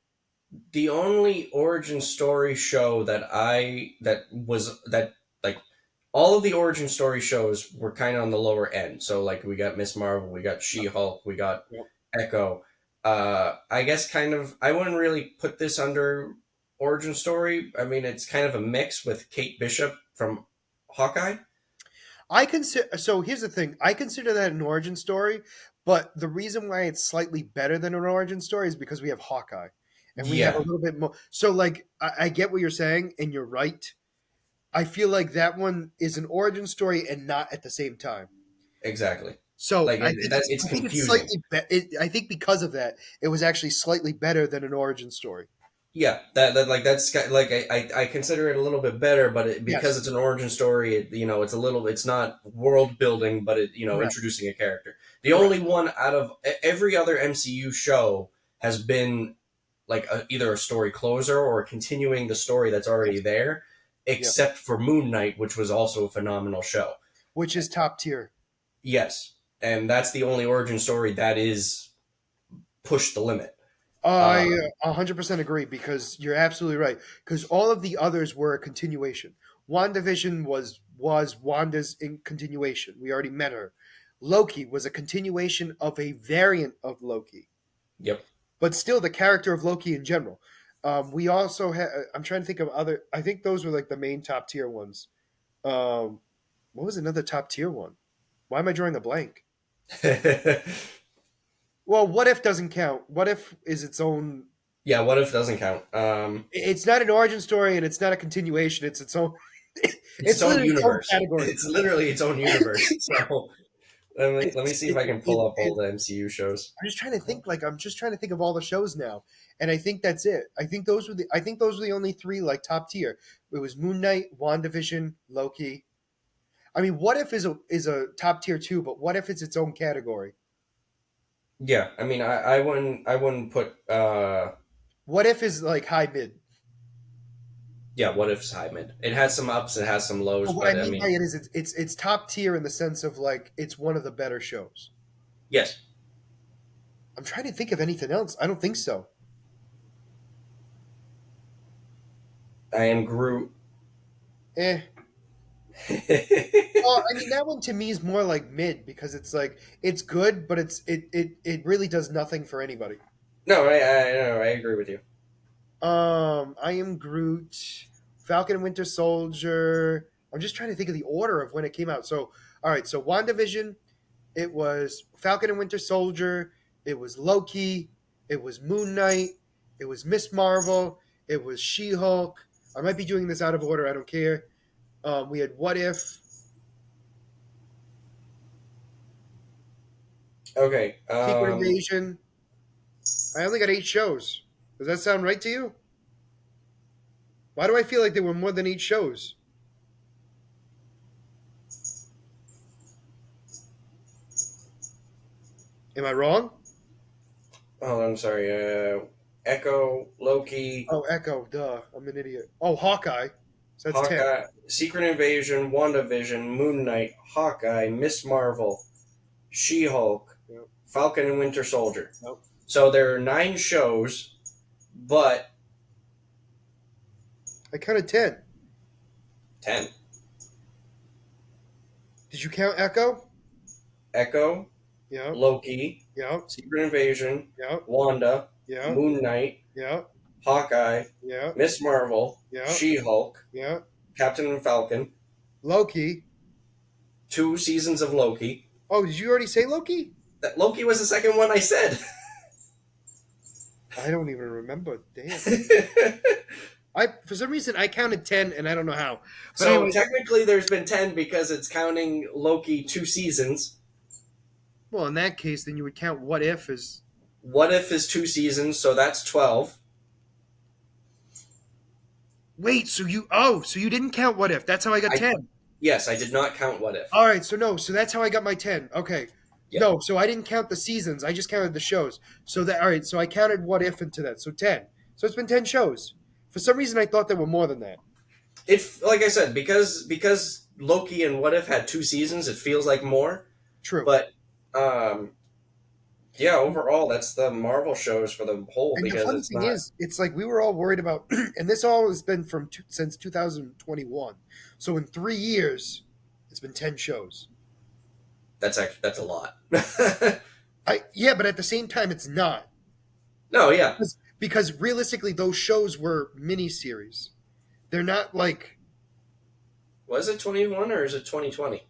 B: the only origin story show that like all of the origin story shows were kind of on the lower end. So like we got Miss Marvel, we got She Hulk, we got
A: Yep.
B: Echo. I guess kind of I wouldn't really put this under origin story. I mean, it's kind of a mix with Kate Bishop from Hawkeye.
A: I consider so. Here's the thing: I consider that an origin story, but the reason why it's slightly better than an origin story is because we have Hawkeye, and we have a
B: Yeah,
A: little bit more. So, like, I get what you're saying, and you're right. I feel like that one is an origin story and not at the same time.
B: exactly.
A: So
B: Like that, it's
A: I think it's
B: confusing.
A: slightly. I think because of that, it was actually slightly better than an origin story.
B: Yeah, that like like I consider it a little bit better, but because
A: Yes,
B: it's an origin story, it's a little, it's not world building, but it
A: correct,
B: introducing a character. The
A: correct.
B: only one out of every other MCU show has been like either a story closer or continuing the story that's already
A: Yes,
B: there,
A: yeah.
B: except for Moon Knight, which was also a phenomenal show.
A: Which is top tier.
B: Yes, and that's the only origin story that is pushed the limit.
A: I
B: Um,
A: 100% agree because you're absolutely right. Because all of the others were a continuation. WandaVision was Wanda's in continuation. We already met her. Loki was a continuation of a variant of Loki,
B: yep.
A: but still the character of Loki in general. We also had. I'm trying to think of other. I think those were like the main top tier ones. Um, what was another top tier one? Why am I drawing a blank? Well, what if doesn't count. What if is its own.
B: Yeah, what if doesn't count?
A: It's not an origin story and it's not a continuation. It's its own.
B: It's its
A: It's
B: own
A: literally its own
B: universe.
A: category.
B: It's literally its own universe. So let me
A: It's,
B: see if I can
A: it,
B: pull up all the MCU shows.
A: I'm just trying to think. Like I'm just trying to think of all the shows now, and I think that's it. I think those were the. I think those were the only three like top tier. It was Moon Knight, WandaVision, Loki. I mean, what if is a top tier too? But what if it's its own category?
B: Yeah, I mean, I wouldn't put
A: What if is like high mid?
B: yeah, what if Simon? It has some ups, it has some lows,
A: But what I
B: but I
A: mean by
B: mean,
A: it is it's top tier in the sense of like it's one of the better shows.
B: yes,
A: I'm trying to think of anything else. I don't think so.
B: I am Groot.
A: Eh. Well, I mean that one to me is more like mid because it's like it's good, but it really does nothing for anybody.
B: No, I no, I agree with you.
A: I am Groot, Falcon and Winter Soldier. I'm just trying to think of the order of when it came out. So, all right, so WandaVision, it was Falcon and Winter Soldier, it was Loki, it was Moon Knight, it was Miss Marvel, it was She-Hulk. I might be doing this out of order. I don't care. We had What If,
B: Okay,
A: Secret Invasion. I only got 8 shows. Does that sound right to you? Why do I feel like there were more than 8 shows? Am I wrong?
B: hold on, I'm sorry. Echo, Loki,
A: Oh, Echo. Duh. I'm an idiot. Oh, Hawkeye. So that's 10.
B: Hawkeye, Secret Invasion, WandaVision, Moon Knight, Hawkeye, Miss Marvel, She Hulk,
A: Yep.
B: Falcon and Winter Soldier.
A: Yep.
B: So there are 9 shows, but
A: I counted 10.
B: 10.
A: Did you count Echo?
B: Echo,
A: Yep.
B: Loki,
A: Yep.
B: Secret Invasion,
A: Yep.
B: Wanda,
A: Yep.
B: Moon Knight,
A: Yep.
B: Hawkeye,
A: Yep.
B: Miss Marvel,
A: Yep.
B: She Hulk,
A: Yep.
B: Captain and Falcon,
A: Loki.
B: 2 seasons of Loki.
A: Oh, did you already say Loki?
B: That Loki was the second one I said.
A: I don't even remember. Damn. I for some reason I counted 10 and I don't know how. But
B: So
A: anyway,
B: technically there's been 10 because it's counting Loki 2 seasons.
A: well, in that case, then you would count What If as.
B: What If is 2 seasons, so that's 12.
A: Wait, so you didn't count What If. That's how I got
B: I
A: 10.
B: Yes, I did not count What If.
A: All right, so no, so that's how I got my 10. Okay.
B: Yeah.
A: No, so I didn't count the seasons. I just counted the shows. So that all right, so I counted What If into that. So 10. So it's been 10 shows. For some reason I thought there were more than that.
B: It, like I said, because Loki and What If had 2 seasons, it feels like more.
A: True.
B: But um, yeah, overall, that's the Marvel shows for the whole
A: And the
B: because
A: funny
B: it's
A: thing
B: not.
A: is, it's like we were all worried about and this all has been since 2021. So in 3 years it's been 10 shows.
B: That's a lot.
A: I yeah, but at the same time it's not.
B: No, yeah.
A: Because realistically those shows were miniseries. They're not like
B: Was it 21 or is it 2020?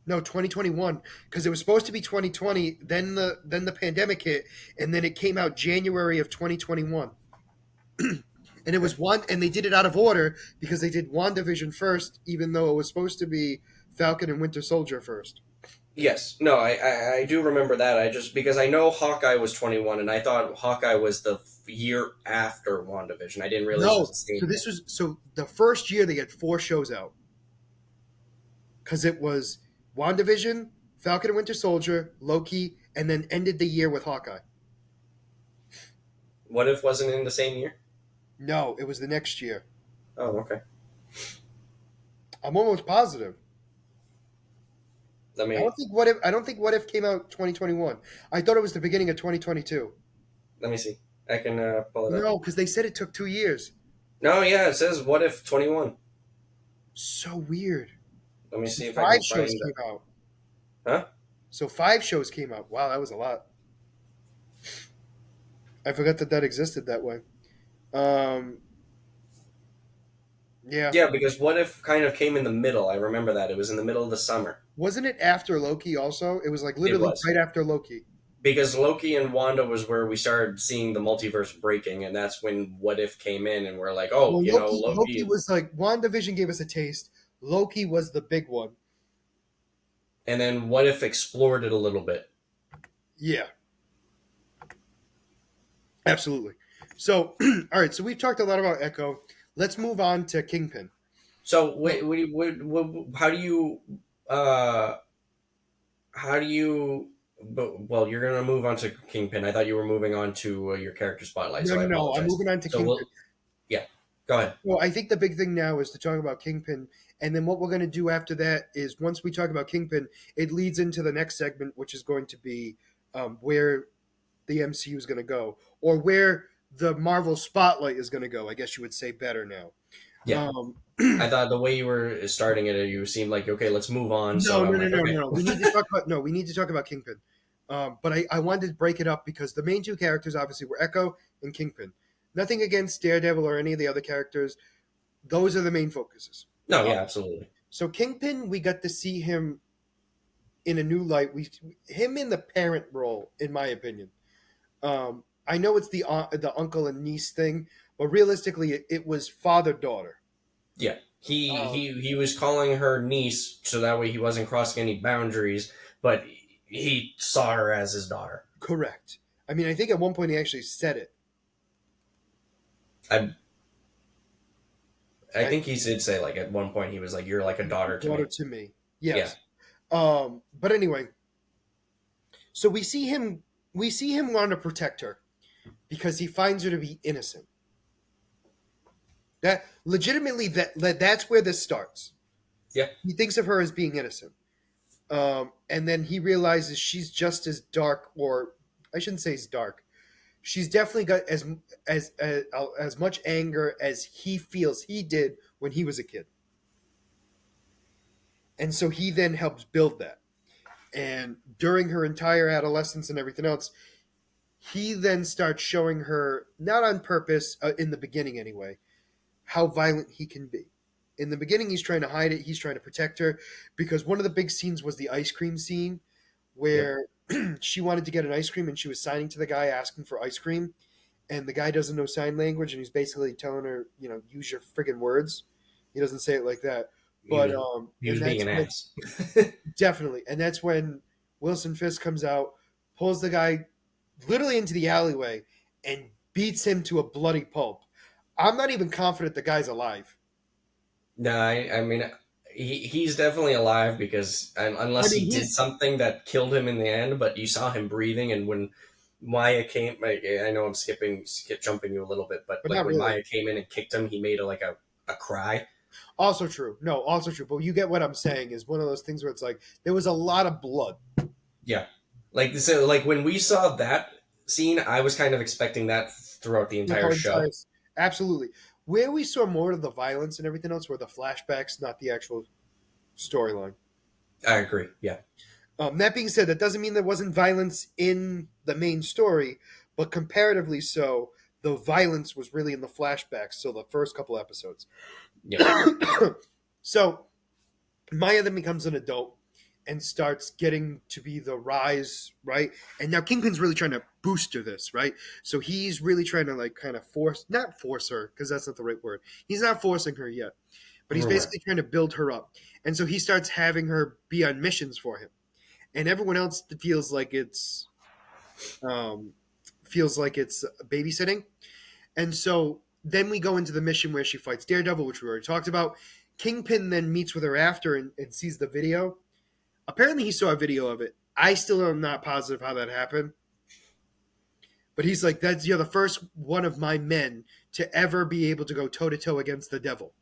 A: No, 2021, because it was supposed to be 2020. Then the pandemic hit, and then it came out January of 2021. And it
B: Okay.
A: was one, and they did it out of order because they did WandaVision first, even though it was supposed to be Falcon and Winter Soldier first.
B: Yes. No, I do remember that. I just because I know Hawkeye was 21, and I thought Hawkeye was the year after WandaVision. I didn't realize it was
A: No,
B: the same
A: so
B: year.
A: this was so the first year they had 4 shows out because it was WandaVision, Falcon and Winter Soldier, Loki, and then ended the year with Hawkeye.
B: What if wasn't in the same year?
A: No, it was the next year.
B: Oh, okay.
A: I'm almost positive.
B: Let
A: I don't
B: me
A: think what if I don't think what if came out 2021. I thought it was the beginning of 2022.
B: let me see. I can pull it up.
A: No, because they said it took 2 years.
B: No, yeah, it says what if 21.
A: So weird.
B: Let me
A: So
B: see if I
A: five
B: can
A: shows
B: find
A: came out.
B: Huh?
A: So 5 shows came out. Wow, that was a lot. I forgot that existed that way. Um, yeah.
B: Yeah, because what if kind of came in the middle. I remember that. It was in the middle of the summer.
A: Wasn't it after Loki also? It was like
B: It
A: literally
B: was.
A: right after Loki.
B: Because Loki and Wanda was where we started seeing the multiverse breaking, and that's when What If came in, and we're like, oh,
A: Well, Loki
B: Loki.
A: was like WandaVision gave us a taste. Loki was the big one.
B: And then What If explored it a little bit.
A: Yeah, absolutely. So, all right. So we've talked a lot about Echo. Let's move on to Kingpin.
B: So,
A: So,
B: how do you, uh, how do you, but, well, you're going to move on to Kingpin. I thought you were moving on to your character spotlight,
A: no,
B: so I
A: no, no. I'm
B: apologize.
A: moving on to
B: So,
A: Kingpin.
B: yeah, go ahead.
A: Well, I think the big thing now is to talk about Kingpin, and then what we're going to do after that is once we talk about Kingpin, it leads into the next segment, which is going to be where the MCU is going to go, or where the Marvel spotlight is going to go. I guess you would say better now.
B: Yeah.
A: Um,
B: I thought the way you were starting it, you seemed like, okay, let's move on.
A: no,
B: So
A: no,
B: I'm
A: no,
B: like,
A: no,
B: okay.
A: no. We need to talk about no. We need to talk about Kingpin. But I wanted to break it up because the main two characters obviously were Echo and Kingpin. Nothing against Daredevil or any of the other characters. Those are the main focuses.
B: No, yeah, absolutely.
A: So Kingpin, we got to see him in a new light. Him in the parent role, in my opinion. I know it's the uncle and niece thing, but realistically, it was father daughter.
B: Yeah. He,
A: Um,
B: he, he was calling her niece so that way he wasn't crossing any boundaries, but he saw her as his daughter.
A: Correct. I mean, I think at one point he actually said it.
B: I, I
A: I,
B: think he did say, like, at one point, he was like, you're like a daughter to
A: daughter
B: me.
A: to me.
B: Yeah.
A: Yes. But anyway, so we see him want to protect her because he finds her to be innocent. That legitimately that's where this starts.
B: Yeah.
A: He thinks of her as being innocent. And then he realizes she's just as dark, or I shouldn't say as dark. She's definitely got as much anger as he feels he did when he was a kid, and so he then helps build that. And during her entire adolescence and everything else, he then starts showing her, not on purpose, in the beginning anyway, how violent he can be. In the beginning, he's trying to hide it. He's trying to protect her because one of the big scenes was the ice cream scene
B: Yep.
A: where she wanted to get an ice cream and she was signing to the guy asking for ice cream. And the guy doesn't know sign language and he's basically telling her, use your friggin' words. He doesn't say it like that.
B: He
A: But,
B: was, he was
A: and
B: being
A: that's
B: an
A: when,
B: ass.
A: definitely. And that's when Wilson Fisk comes out, pulls the guy literally into the alleyway, and beats him to a bloody pulp. I'm not even confident the guy's alive.
B: No, I mean, he's definitely alive because
A: I
B: unless
A: mean,
B: he did
A: he's
B: something that killed him in the end, but you saw him breathing, and when Maya came, I know I'm skip jumping you a little bit, but
A: but
B: like
A: not
B: when
A: really.
B: Maya came in and kicked him, he made a cry.
A: Also true. No, also true. But you get what I'm saying is one of those things where it's like there was a lot of blood.
B: Yeah, like so, like when we saw that scene, I was kind of expecting that throughout the
A: The
B: entire
A: whole
B: show.
A: entire, absolutely. Where we saw more of the violence and everything else were the flashbacks, not the actual storyline.
B: I agree. Yeah,
A: That being said, that doesn't mean there wasn't violence in the main story, but comparatively so, the violence was really in the flashbacks. So the first couple episodes.
B: yep,
A: So Maya then becomes an adult, and starts getting to be the rise, right? And now Kingpin's really trying to booster this, right? So he's really trying to like kind of not force her, because that's not the right word. He's not forcing her yet, but he's
B: Right.
A: basically trying to build her up. And so he starts having her be on missions for him, and everyone else um, feels like it's babysitting. And so then we go into the mission where she fights Daredevil, which we already talked about. Kingpin then meets with her after and sees the video. Apparently, he saw a video of it. I still am not positive how that happened, but he's like, "That's you're the first one of my men to ever be able to go toe to toe against the devil."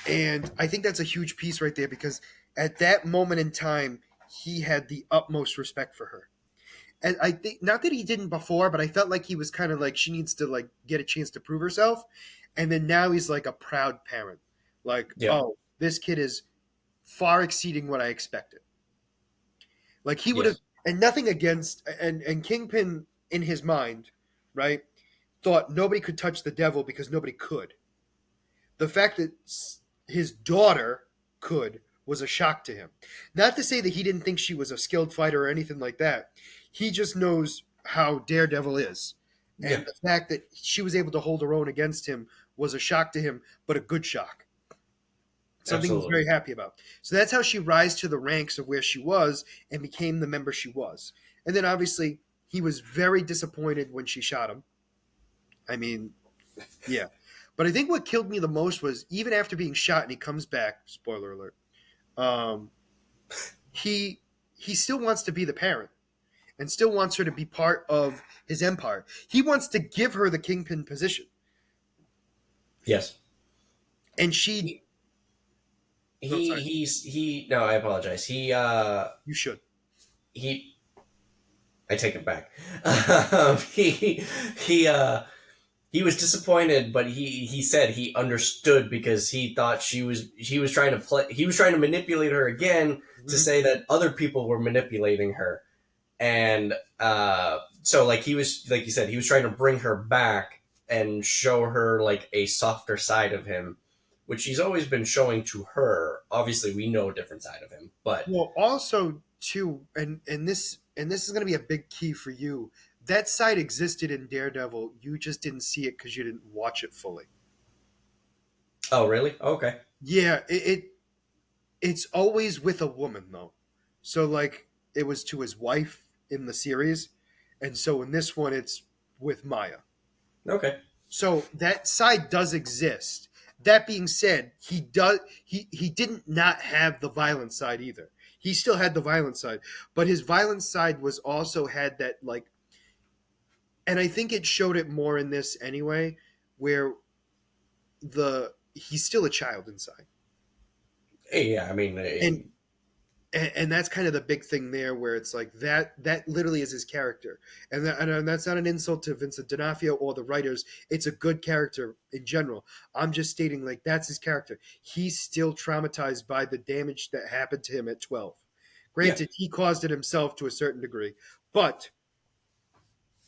A: And I think that's a huge piece right there because at that moment in time, he had the utmost respect for her. And I think not that he didn't before, but I felt like he was kind of like she needs to like get a chance to prove herself. And then now he's like a proud parent. Like,
B: Yeah.
A: oh, this kid is far exceeding what I expected. Like he would have,
B: Yes.
A: and nothing against, and Kingpin in his mind, right, thought nobody could touch the devil because nobody could. The fact that his daughter could was a shock to him. Not to say that he didn't think she was a skilled fighter or anything like that. He just knows how Daredevil is.
B: Yeah.
A: And the fact that she was able to hold her own against him was a shock to him, but a good shock. Something he's
B: Absolutely.
A: very happy about. So that's how she rise to the ranks of where she was and became the member she was. And then obviously he was very disappointed when she shot him. I mean, yeah. But I think what killed me the most was even after being shot and he comes back, spoiler alert, um, he he still wants to be the parent and still wants her to be part of his empire. He wants to give her the kingpin position.
B: Yes.
A: And she
B: He,
A: no, sorry,
B: he no, I apologize.
A: you should.
B: He I take it back. He he was disappointed, but he said he understood because he thought she was trying to play he was trying to manipulate her again to
A: Mhm.
B: say that other people were manipulating her. And so like he was like you said, he was trying to bring her back and show her like a softer side of him, which he's always been showing to her. Obviously we know a different side of him, but
A: Well, also too, and this is going to be a big key for you. That side existed in Daredevil. You just didn't see it because you didn't watch it fully.
B: oh really? Okay.
A: Yeah, it's always with a woman though. So like it was to his wife in the series, and so in this one it's with Maya.
B: Okay.
A: So that side does exist. That being said, he didn't not have the violent side either. He still had the violent side, but his violent side was also had that like, and I think it showed it more in this anyway, where the he's still a child inside,
B: Hey, yeah, I mean,
A: and and that's kind of the big thing there, where it's like that literally is his character, and that's not an insult to Vincent D'Onofrio or the writers. It's a good character in general. I'm just stating like that's his character. He's still traumatized by the damage that happened to him at 12.
B: yeah,
A: Granted, he caused it himself to a certain degree, but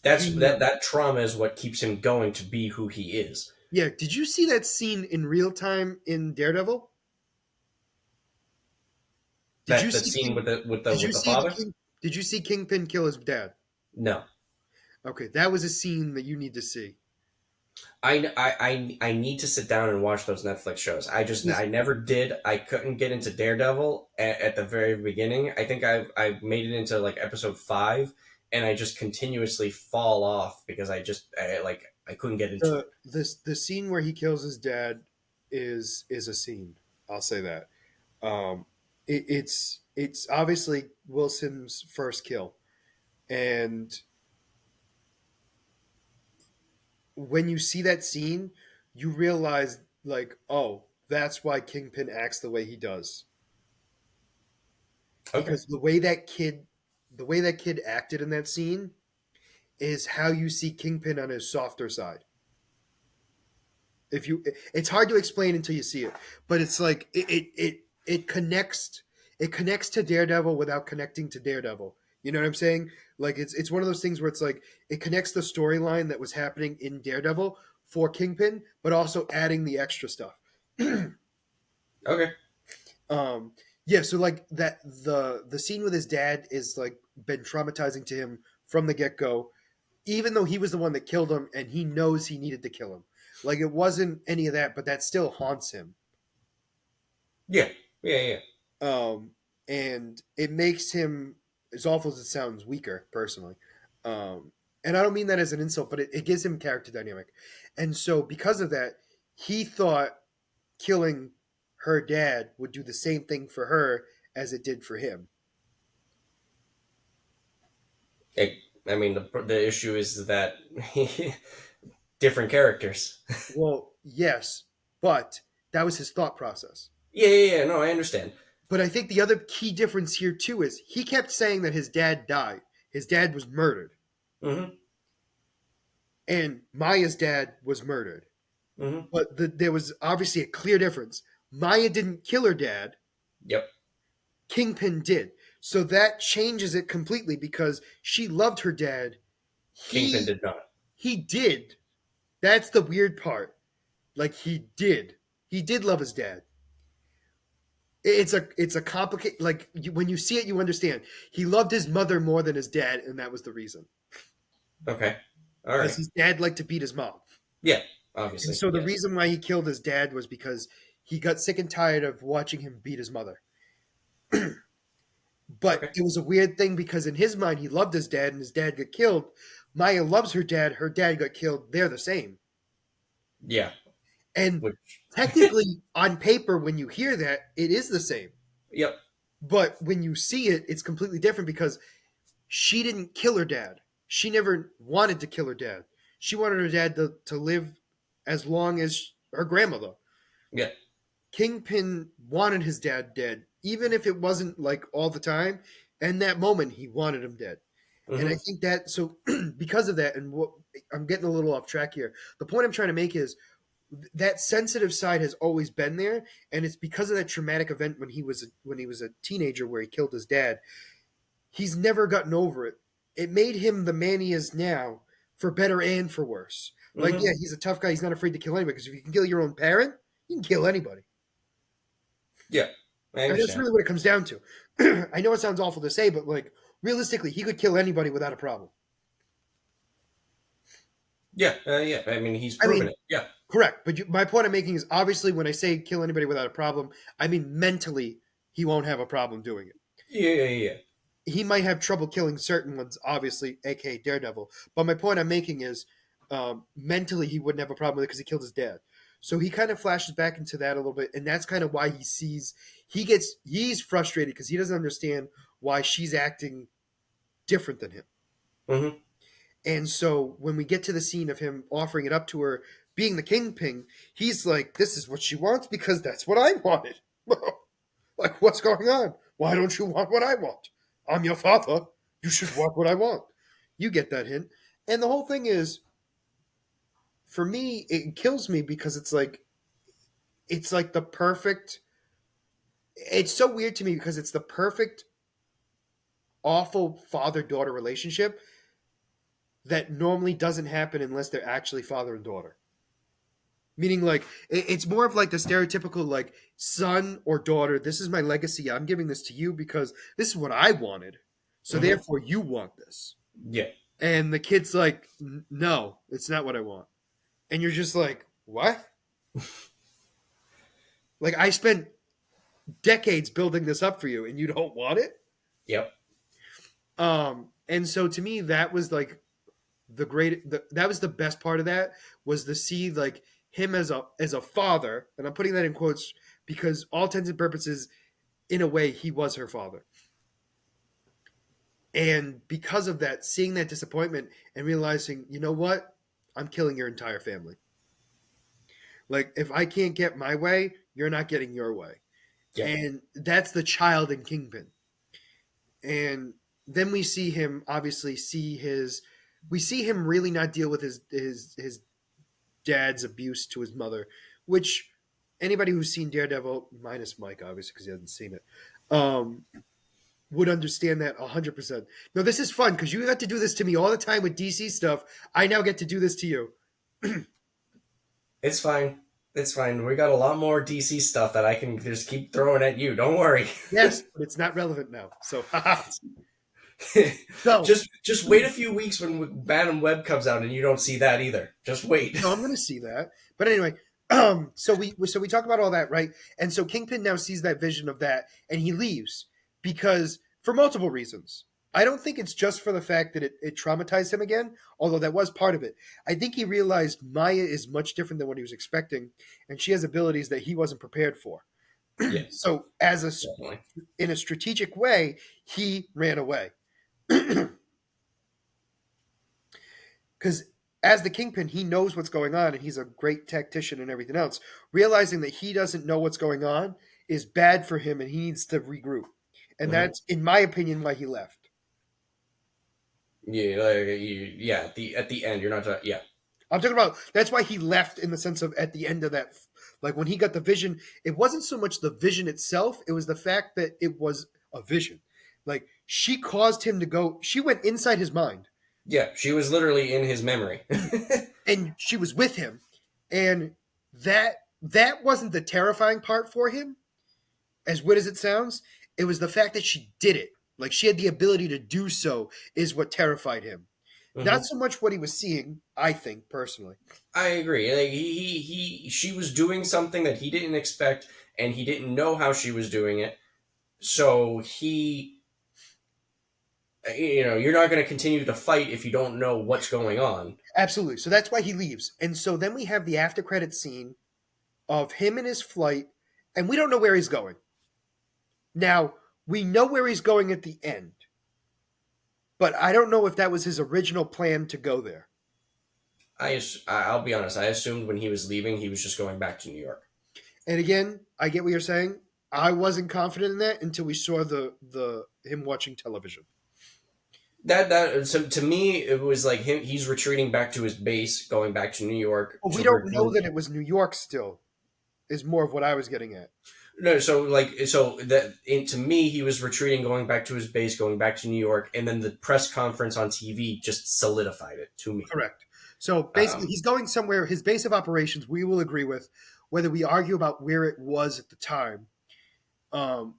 B: that
A: he
B: that trauma is what keeps him going to be who he is.
A: yeah. Did you see that scene in real time in Daredevil? Did you
B: That
A: see
B: scene
A: King?
B: with
A: Did you
B: with the
A: see the
B: father.
A: King? Did you see Kingpin kill his dad?
B: No,
A: Okay, that was a scene that you need to see.
B: I need to sit down and watch those Netflix shows. I never did. I couldn't get into Daredevil at the very beginning. I think I made it into like episode 5, and I just continuously fall off because I couldn't get into it.
A: The scene where he kills his dad is a scene. I'll say that. It's obviously Wilson's first kill, and when you see that scene, you realize like, oh, that's why Kingpin acts the way he does,
B: Okay,
A: because the way that kid acted in that scene is how you see Kingpin on his softer side. If you It's hard to explain until you see it, but it's like it connects to Daredevil without connecting to Daredevil. You know what I'm saying? Like it's one of those things where it's like it connects the storyline that was happening in Daredevil for Kingpin, but also adding the extra stuff.
B: okay.
A: Um, yeah, so like that the scene with his dad is like been traumatizing to him from the get go, even though he was the one that killed him and he knows he needed to kill him. Like it wasn't any of that, but that still haunts him.
B: Yeah, yeah, yeah.
A: Um, and it makes him, as awful as it sounds, weaker personally. Um, and I don't mean that as an insult, but it gives him character dynamic. And so because of that, he thought killing her dad would do the same thing for her as it did for him.
B: It, I mean, the issue is that different characters.
A: Well, yes, but that was his thought process.
B: Yeah, yeah, yeah. No, I understand.
A: But I think the other key difference here too is he kept saying that his dad died. His dad was murdered.
B: Mm-hmm.
A: And Maya's dad was murdered.
B: Mm-hmm.
A: But there was obviously a clear difference. Maya didn't kill her dad.
B: Yep.
A: Kingpin did. So that changes it completely because she loved her dad.
B: Kingpin
A: He
B: did not.
A: he did. That's the weird part. Like he did. He did love his dad. It's a complicated like when you see it you understand. He loved his mother more than his dad and that was the reason.
B: Okay. All
A: Cuz
B: right.
A: his dad liked to beat his mom.
B: Yeah.
A: And
B: Obviously,
A: so the
B: yes.
A: reason why he killed his dad was because he got sick and tired of watching him beat his mother. But
B: Okay.
A: it was a weird thing because in his mind he loved his dad and his dad got killed. Maya loves her dad got killed. They're the same.
B: Yeah.
A: And
B: Which.
A: technically on paper when you hear that it is the same.
B: Yep.
A: But when you see it it's completely different because she didn't kill her dad. She never wanted to kill her dad. She wanted her dad to live as long as her grandmother.
B: Yeah.
A: Kingpin wanted his dad dead, even if it wasn't like all the time. And that moment, he wanted him dead. And I
B: Mm-hmm.
A: think that so because of that, and what I'm getting a little off track here. The point I'm trying to make is that sensitive side has always been there, and it's because of that traumatic event when he was a teenager where he killed his dad. He's never gotten over it. It made him the man he is now, for better and for worse. Like,
B: Mm-hmm.
A: yeah, he's a tough guy. He's not afraid to kill anybody because if you can kill your own parent, you can kill anybody.
B: Yeah. I
A: And that's
B: understand.
A: really what it comes down to. I know it sounds awful to say, but like realistically, he could kill anybody without a problem.
B: Yeah. Yeah. I mean, he's
A: I
B: proven
A: mean,
B: it. Yeah.
A: correct. But my point I'm making is obviously when I say kill anybody without a problem, I mean mentally he won't have a problem doing it.
B: Yeah. Yeah. Yeah.
A: He might have trouble killing certain ones, obviously, aka Daredevil. But my point I'm making is mentally he wouldn't have a problem with it because he killed his dad. So he kind of flashes back into that a little bit, and that's kind of why he's frustrated because he doesn't understand why she's acting different than him.
B: Mm-hmm.
A: And so when we get to the scene of him offering it up to her, being the kingpin, he's like, "This is what she wants because that's what I wanted." Like, what's going on? Why don't you want what I want? I'm your father. You should want what I want. You get that hint. And the whole thing is, for me, it kills me because it's like the perfect. It's so weird to me because it's the perfect awful father daughter relationship that normally doesn't happen unless they're actually father and daughter. Meaning, like, it's more of like the stereotypical, like, son or daughter, this is my legacy. I'm giving this to you because this is what I wanted. So
B: Mm-hmm.
A: therefore, you want this.
B: Yeah.
A: And the kid's like, no, it's not what I want. And you're just like, what? Like, I spent decades building this up for you and you don't want it?
B: Yep.
A: And so to me, that was like that was the best part of that was to see like him as a father, and I'm putting that in quotes because all intents and purposes, in a way, he was her father. And because of that, seeing that disappointment and realizing, you know what, I'm killing your entire family. Like if I can't get my way, you're not getting your way.
B: Yeah.
A: And that's the child in Kingpin. And then we see him obviously see his we see him really not deal with his dad's abuse to his mother, which anybody who's seen Daredevil, minus Mike, obviously, because he hasn't seen it, would understand that 100%. No, this is fun because you got to do this to me all the time with DC stuff. I now get to do this to you.
B: It's fine. It's fine. We got a lot more DC stuff that I can just keep throwing at you. Don't worry.
A: Yes, but it's not relevant now. So, haha. So,
B: just wait a few weeks when Madam Web comes out, and you don't see that either. Just wait.
A: no, I'm going to see that. But anyway, so we talk about all that, right? And so Kingpin now sees that vision of that, and he leaves because for multiple reasons. I don't think it's just for the fact that it traumatized him again, although that was part of it. I think he realized Maya is much different than what he was expecting, and she has abilities that he wasn't prepared for.
B: Yes,
A: So,
B: definitely.
A: in a strategic way, he ran away. Because as the Kingpin, he knows what's going on and he's a great tactician and everything else. Realizing that he doesn't know what's going on is bad for him and he needs to regroup. And
B: Hmm.
A: that's, in my opinion, why he left.
B: Yeah, yeah. At the end, you're not. Yeah.
A: I'm talking about that's why he left in the sense of at the end of that, like when he got the vision, it wasn't so much the vision itself, it was the fact that it was a vision. Like she caused him to go, she went inside his mind
B: Yeah, she was literally in his memory.
A: and she was with him. And that wasn't the terrifying part for him, as weird as it sounds. It was the fact that she did it. Like she had the ability to do so is what terrified him. Not
B: Hmm.
A: so much what he was seeing, I think, personally.
B: I agree. Like she was doing something that he didn't expect, and he didn't know how she was doing it. So you're not going to continue to fight if you don't know what's going on.
A: Absolutely. So that's why he leaves. And so then we have the after credit scene of him in his flight, and we don't know where he's going. Now, we know where he's going at the end, but I don't know if that was his original plan to go there.
B: I'll be honest. I assumed when he was leaving, he was just going back to New York.
A: And again, I get what you're saying. I wasn't confident in that until we saw the him watching television.
B: That so to me, it was like him. He's retreating back to his base, going back to New York
A: But we
B: to
A: don't know
B: regroup.
A: that it was New York still, is more of what I was getting at.
B: No, so that to me, he was retreating, going back to his base, going back to New York, and then the press conference on TV just solidified it to me.
A: Correct. So basically,
B: Um,
A: he's going somewhere. His base of operations, we will agree with, whether we argue about where it was at the time.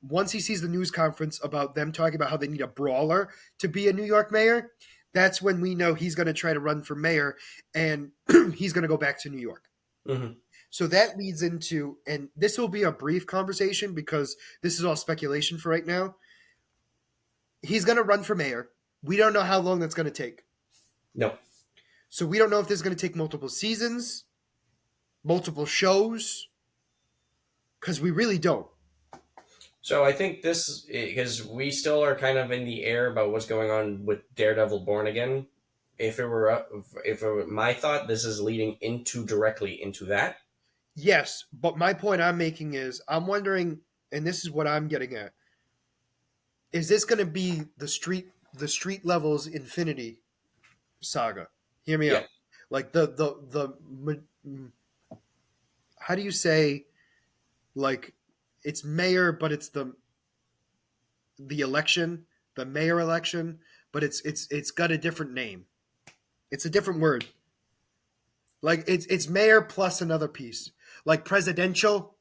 A: Once he sees the news conference about them talking about how they need a brawler to be a New York mayor, that's when we know he's going to try to run for mayor and he's going to go back to New York.
B: mhm.
A: So that leads into, and this will be a brief conversation because this is all speculation for right now. He's going to run for mayor. We don't know how long that's going to take.
B: No,
A: So we don't know if this is going to take multiple seasons, multiple shows, because we really don't.
B: so I think this because we still are kind of in the air about what's going on with Daredevil Born Again. If it were my thought, this is leading into directly into that.
A: Yes, but my point I'm making is I'm wondering, and this is what I'm getting at: is this going to be the street levels Infinity saga? Hear me
B: Yeah,
A: out. Like how do you say like it's mayor, but it's the election, the mayor election, but it's got a different name. It's a different word. Like it's mayor plus another piece. Like presidential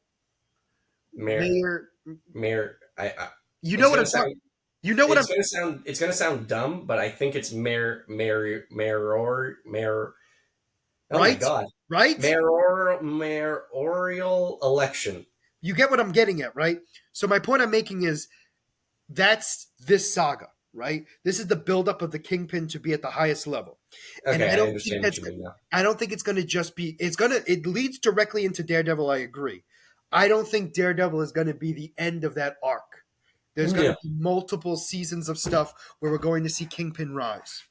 B: Mayor,
A: mayor.
B: Mayor. I
A: You know
B: it's
A: what
B: gonna
A: I'm
B: sound
A: talking. You know what I'm.
B: it's gonna sound dumb, but I think it's mayor. Oh my
A: Right,
B: god,
A: right.
B: mayoral election.
A: You get what I'm getting at, right? So my point I'm making is that's this saga, right? This is the buildup of the Kingpin to be at the highest level, and
B: Okay,
A: I
B: I
A: don't think
B: understand what
A: that's.
B: you mean now.
A: I don't think it's going to just be. It's gonna. It leads directly into Daredevil. I agree. I don't think Daredevil is going to be the end of that arc. There's going to
B: Yeah,
A: be multiple seasons of stuff where we're going to see Kingpin rise.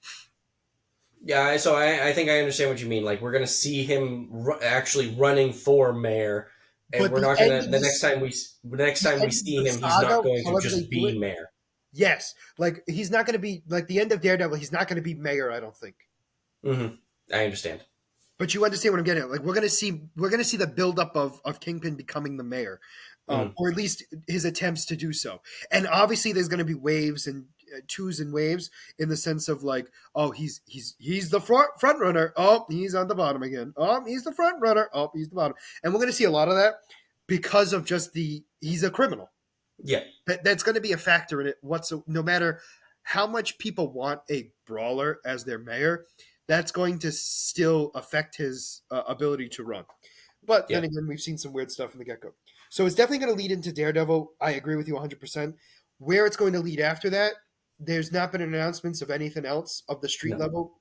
B: yeah. So I think I understand what you mean. Like we're gonna see him actually running for mayor, and
A: But
B: we're
A: the
B: not
A: end
B: gonna
A: of
B: the next
A: the
B: time we
A: end of
B: see
A: the
B: him, he's not
A: saga,
B: going to
A: however they
B: just
A: do it,
B: be mayor.
A: yes, like he's not going to be like the end of Daredevil. He's not going to be mayor. I don't think.
B: Hmm. I understand.
A: But you understand what I'm getting at. Like we're gonna see the buildup of Kingpin becoming the mayor,
B: Hmm.
A: or at least his attempts to do so. And obviously, there's gonna be waves, and twos and waves in the sense of like, oh, he's the front runner. Oh, he's on the bottom again. Oh, he's the front runner. Oh, he's the bottom. And we're going to see a lot of that because of just the he's a criminal.
B: Yeah,
A: That's going to be a factor in it. No matter how much people want a brawler as their mayor, that's going to still affect his ability to run. But
B: yeah,
A: then again, we've seen some weird stuff in the get go. So it's definitely going to lead into Daredevil. I agree with you 100%. Where it's going to lead after that, there's not been announcements of anything else of the street
B: no.
A: level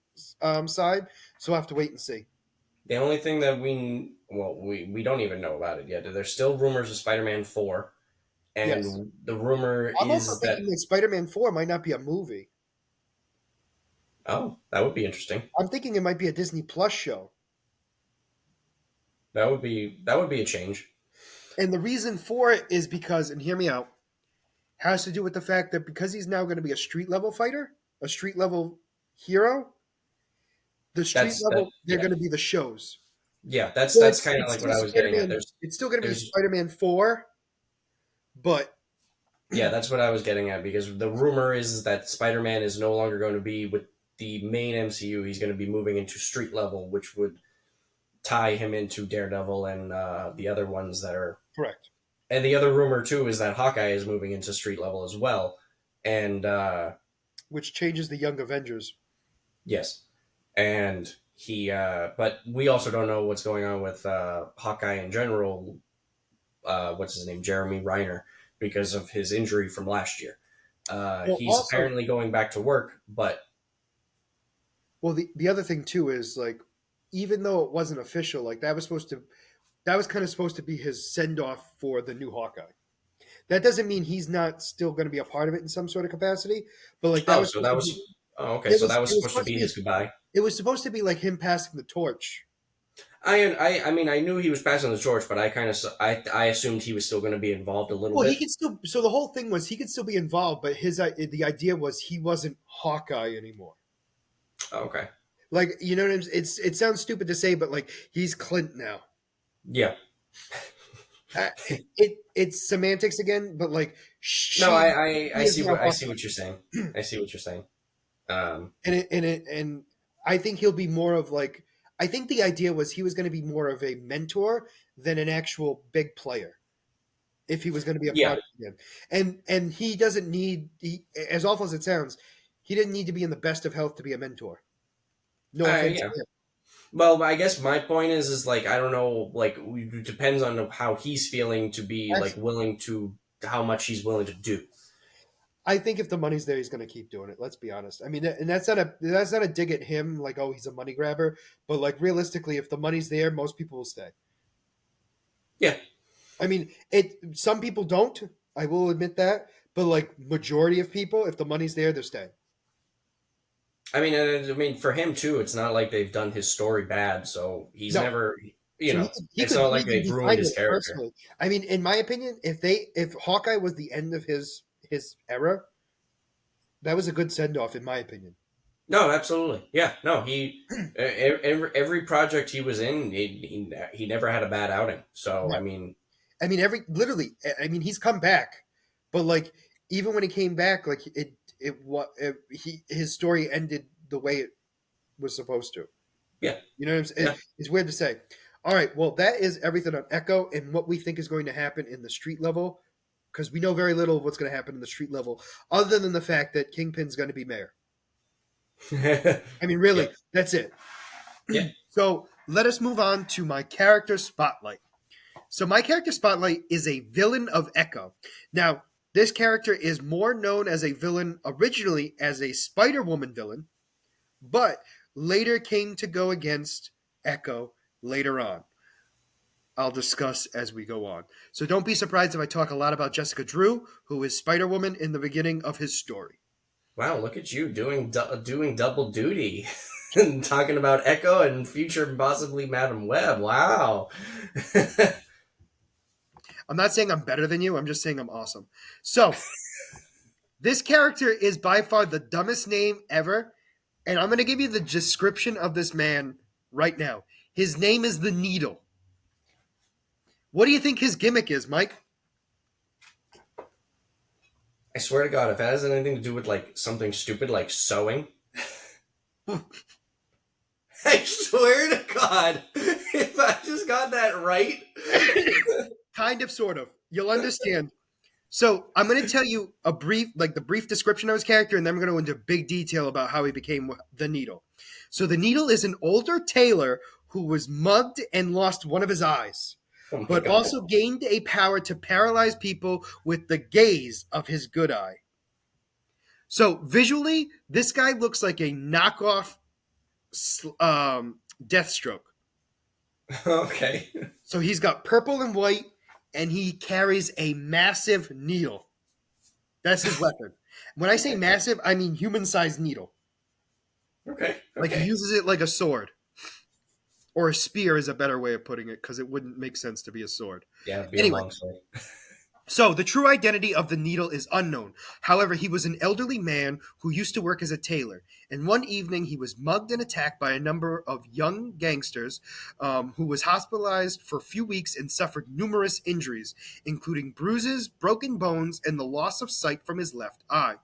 A: side. So we'll have to wait and see.
B: The only thing that we don't even know about it yet. There's still rumors of Spider-Man 4,
A: Yes.
B: and the rumor
A: I'm also
B: is that
A: thinking that Spider Man 4 might not be a movie.
B: oh, that would be interesting.
A: I'm thinking it might be a Disney Plus show.
B: That would be a change.
A: And the reason for it is because, and hear me out, has to do with the fact that because he's now going to be a street level fighter, a street level hero, the street
B: That
A: level, they're
B: yeah,
A: going to be the shows.
B: yeah. That's
A: So
B: that's
A: it's
B: kind of
A: it's
B: like what
A: still
B: I was getting at.
A: Spider-Man. It's still going to be
B: There's
A: Spider-Man 4, but
B: Yeah, that's what I was getting at because the rumor is that Spider-Man is no longer going to be with the main MCU. He's going to be moving into street level, which would tie him into Daredevil and the other ones that are.
A: correct.
B: And the other rumor too is that Hawkeye is moving into street level as well. And
A: Which changes the Young Avengers.
B: yes, and he. But we also don't know what's going on with Hawkeye in general. What's his name? Jeremy Reiner, because of his injury from last year.
A: Well,
B: He's
A: also,
B: apparently going back to work, but
A: well, the other thing too is like, even though it wasn't official, like that was kind of supposed to be his send off for the new Hawkeye. That doesn't mean he's not still going to be a part of it in some sort of capacity, but like that
B: oh,
A: was
B: so
A: supposed
B: that
A: to
B: was
A: be.
B: oh, okay. So that was
A: It was
B: supposed to
A: supposed to
B: be
A: be
B: his goodbye.
A: it was supposed to be like him passing the torch.
B: I mean, I knew he was passing the torch, but I kind of I assumed he was still going to be involved a little
A: Well, he
B: bit.
A: could still. So the whole thing was he could still be involved, but the idea was he wasn't Hawkeye anymore.
B: Oh, okay.
A: Like you know what I'm. It sounds stupid to say, but like he's Clint now.
B: Yeah.
A: Uh, it's semantics again, but like
B: No,
A: he
B: I
A: is
B: see
A: now
B: what I see
A: Hawkeye,
B: what you're saying. I see what you're saying. Um,
A: and I think he'll be more of like. I think the idea was he was going to be more of a mentor than an actual big player. If he was going to be a
B: yeah.
A: product again. And he doesn't need as awful as it sounds, he didn't need to be in the best of health to be a mentor. No offense
B: Yeah.
A: to him.
B: Well, I guess my point is like I don't know, like it depends on how he's feeling to be like
A: Actually,
B: willing to how much he's willing to do.
A: I think if the money's there, he's going to keep doing it. Let's be honest. I mean, and that's not a dig at him, like oh he's a money grabber, but like realistically, if the money's there, most people will stay.
B: Yeah.
A: I mean, it. Some people don't. I will admit that, but like majority of people, if the money's there, they're staying.
B: I mean, for him too, it's not like they've done his story bad, so he's
A: No,
B: never,
A: so he
B: it's
A: could
B: not like
A: legally
B: they've
A: be
B: ruined
A: fine
B: his
A: with it
B: character.
A: personally. I mean, in my opinion, if Hawkeye was the end of his era, that was a good send off, in my opinion.
B: No, absolutely, yeah, no, every project he was in, he never had a bad outing. So
A: No,
B: I mean,
A: I mean every literally. I mean he's come back, but like even when he came back, like it what he his story ended the way it was supposed to.
B: yeah,
A: You know what I'm saying?
B: yeah,
A: It's weird to say. All right, well that is everything on Echo and what we think is going to happen in the street level because we know very little of what's going to happen in the street level, other than the fact that Kingpin's going to be mayor. I mean,
B: yeah,
A: really, that's it.
B: yeah.
A: So let us move on to my character spotlight. So my character spotlight is a villain of Echo. Now, this character is more known as a villain originally as a Spider Woman villain, but later came to go against Echo later on. I'll discuss as we go on. So don't be surprised if I talk a lot about Jessica Drew, who is Spider Woman in the beginning of his story.
B: Wow, look at you doing double duty, and talking about Echo and future possibly Madam Web. Wow.
A: I'm not saying I'm better than you, I'm just saying I'm awesome. So, this character is by far the dumbest name ever, and I'm going to give you the description of this man right now. His name is the Needle. What do you think his gimmick is, Mike?
B: I swear to God, if it has anything to do with like something stupid like sewing, I swear to God, if I just got that right.
A: Kind of, sort of. You'll understand. So I'm going to tell you a brief, like the brief description of his character, and then I'm going to go into big detail about how he became the Needle. So the Needle is an older tailor who was mugged and lost one of his eyes,
B: Oh my
A: but
B: God.
A: also gained a power to paralyze people with the gaze of his good eye. So visually, this guy looks like a knockoff Deathstroke.
B: Okay.
A: So he's got purple and white, and he carries a massive needle. That's his weapon. When I say
B: Okay.
A: massive, I mean human-sized needle.
B: Okay.
A: Like he
B: Okay.
A: uses it like a sword, or a spear is a better way of putting it because it wouldn't make sense to be a sword.
B: Yeah, be a
A: Anyway,
B: longsword.
A: so the true identity of the Needle is unknown. However, he was an elderly man who used to work as a tailor, and one evening he was mugged and attacked by a number of young gangsters, who was hospitalized for a few weeks and suffered numerous injuries, including bruises, broken bones, and the loss of sight from his left eye.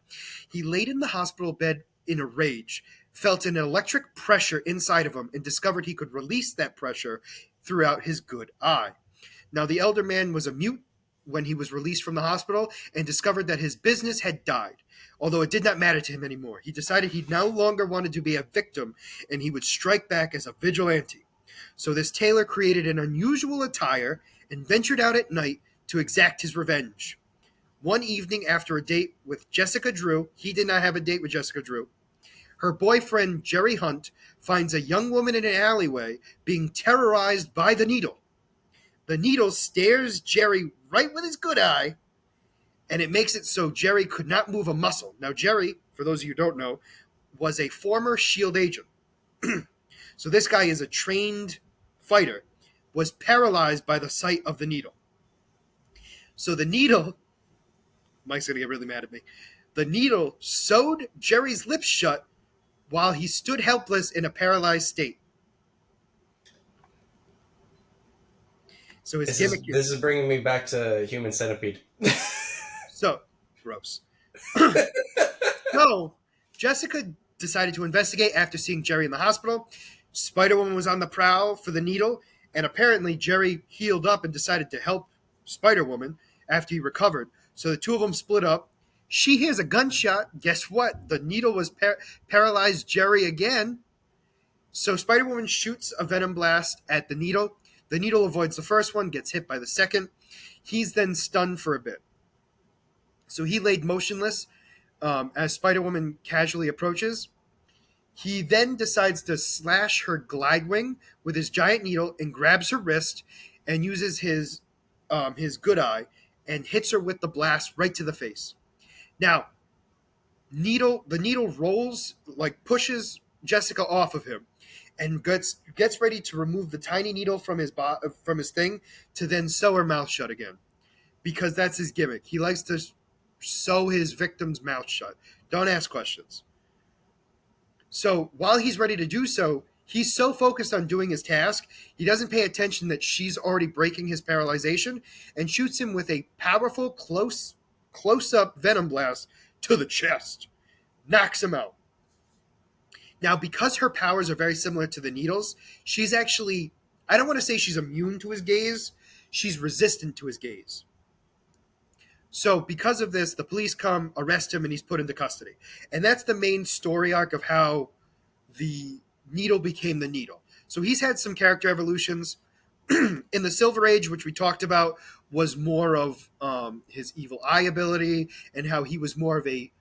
A: He laid in the hospital bed in a rage, felt an electric pressure inside of him, and discovered he could release that pressure throughout his good eye. Now, the elder man was a mute when he was released from the hospital and discovered that his business had died. Although it did not matter to him anymore, he decided he no longer wanted to be a victim and he would strike back as a vigilante. So, this tailor created an unusual attire and ventured out at night to exact his revenge. One evening, after a date with Jessica Drew, he did not have a date with Jessica Drew. Her boyfriend, Jerry Hunt, finds a young woman in an alleyway being terrorized by the Needle. The Needle stares Jerry right with his good eye, and it makes it so Jerry could not move a muscle. Now, Jerry, for those of you who don't know, was a former SHIELD agent. So this guy is a trained fighter, was paralyzed by the sight of the Needle. So the Needle, Mike's going to get really mad at me, the Needle sewed Jerry's lips shut while he stood helpless in a paralyzed state. So his
B: This is
A: gimmick is
B: this is bringing me back to Human Centipede.
A: so gross. So, Jessica decided to investigate after seeing Jerry in the hospital. Spider Woman was on the prowl for the Needle, and apparently Jerry healed up and decided to help Spider Woman after he recovered. So the two of them split up. She hears a gunshot. Guess what? The Needle was paralyzed Jerry again. So Spider Woman shoots a venom blast at the Needle. The Needle avoids the first one, gets hit by the second. He's then stunned for a bit. So he laid motionless as Spider Woman casually approaches. He then decides to slash her glide wing with his giant needle and grabs her wrist and uses his good eye and hits her with the blast right to the face. Now, the needle rolls, like pushes Jessica off of him and gets ready to remove the tiny needle from his thing to then sew her mouth shut again, because that's his gimmick. He likes to sew his victim's mouth shut. Don't ask questions. So while he's ready to do so, he's so focused on doing his task, he doesn't pay attention that she's already breaking his paralyzation and shoots him with a powerful close up venom blast to the chest. Knocks him out. Now, because her powers are very similar to the Needle's, she's actually, I don't want to say she's immune to his gaze, she's resistant to his gaze. So, because of this, the police come, arrest him, and he's put into custody. And that's the main story arc of how the Needle became the Needle. So, he's had some character evolutions. In the Silver Age, which we talked about, was more of his evil eye ability and how he was more of a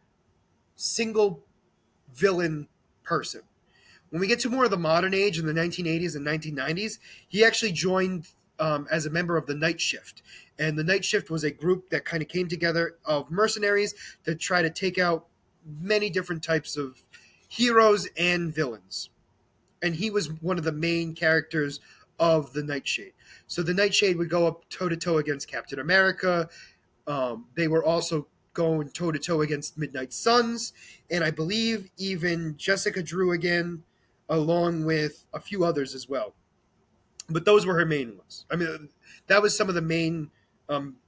A: single villain person. When we get to more of the modern age in the 1980s and 1990s, he actually joined as a member of the Night Shift. And the Night Shift was a group that kind of came together of mercenaries to try to take out many different types of heroes and villains. And he was one of the main characters of the Nightshade. So the Nightshade would go up toe to toe against Captain America. They were also going toe to toe against Midnight Suns, and I believe even Jessica Drew again, along with a few others as well. But those were her main ones. I mean, that was some of the main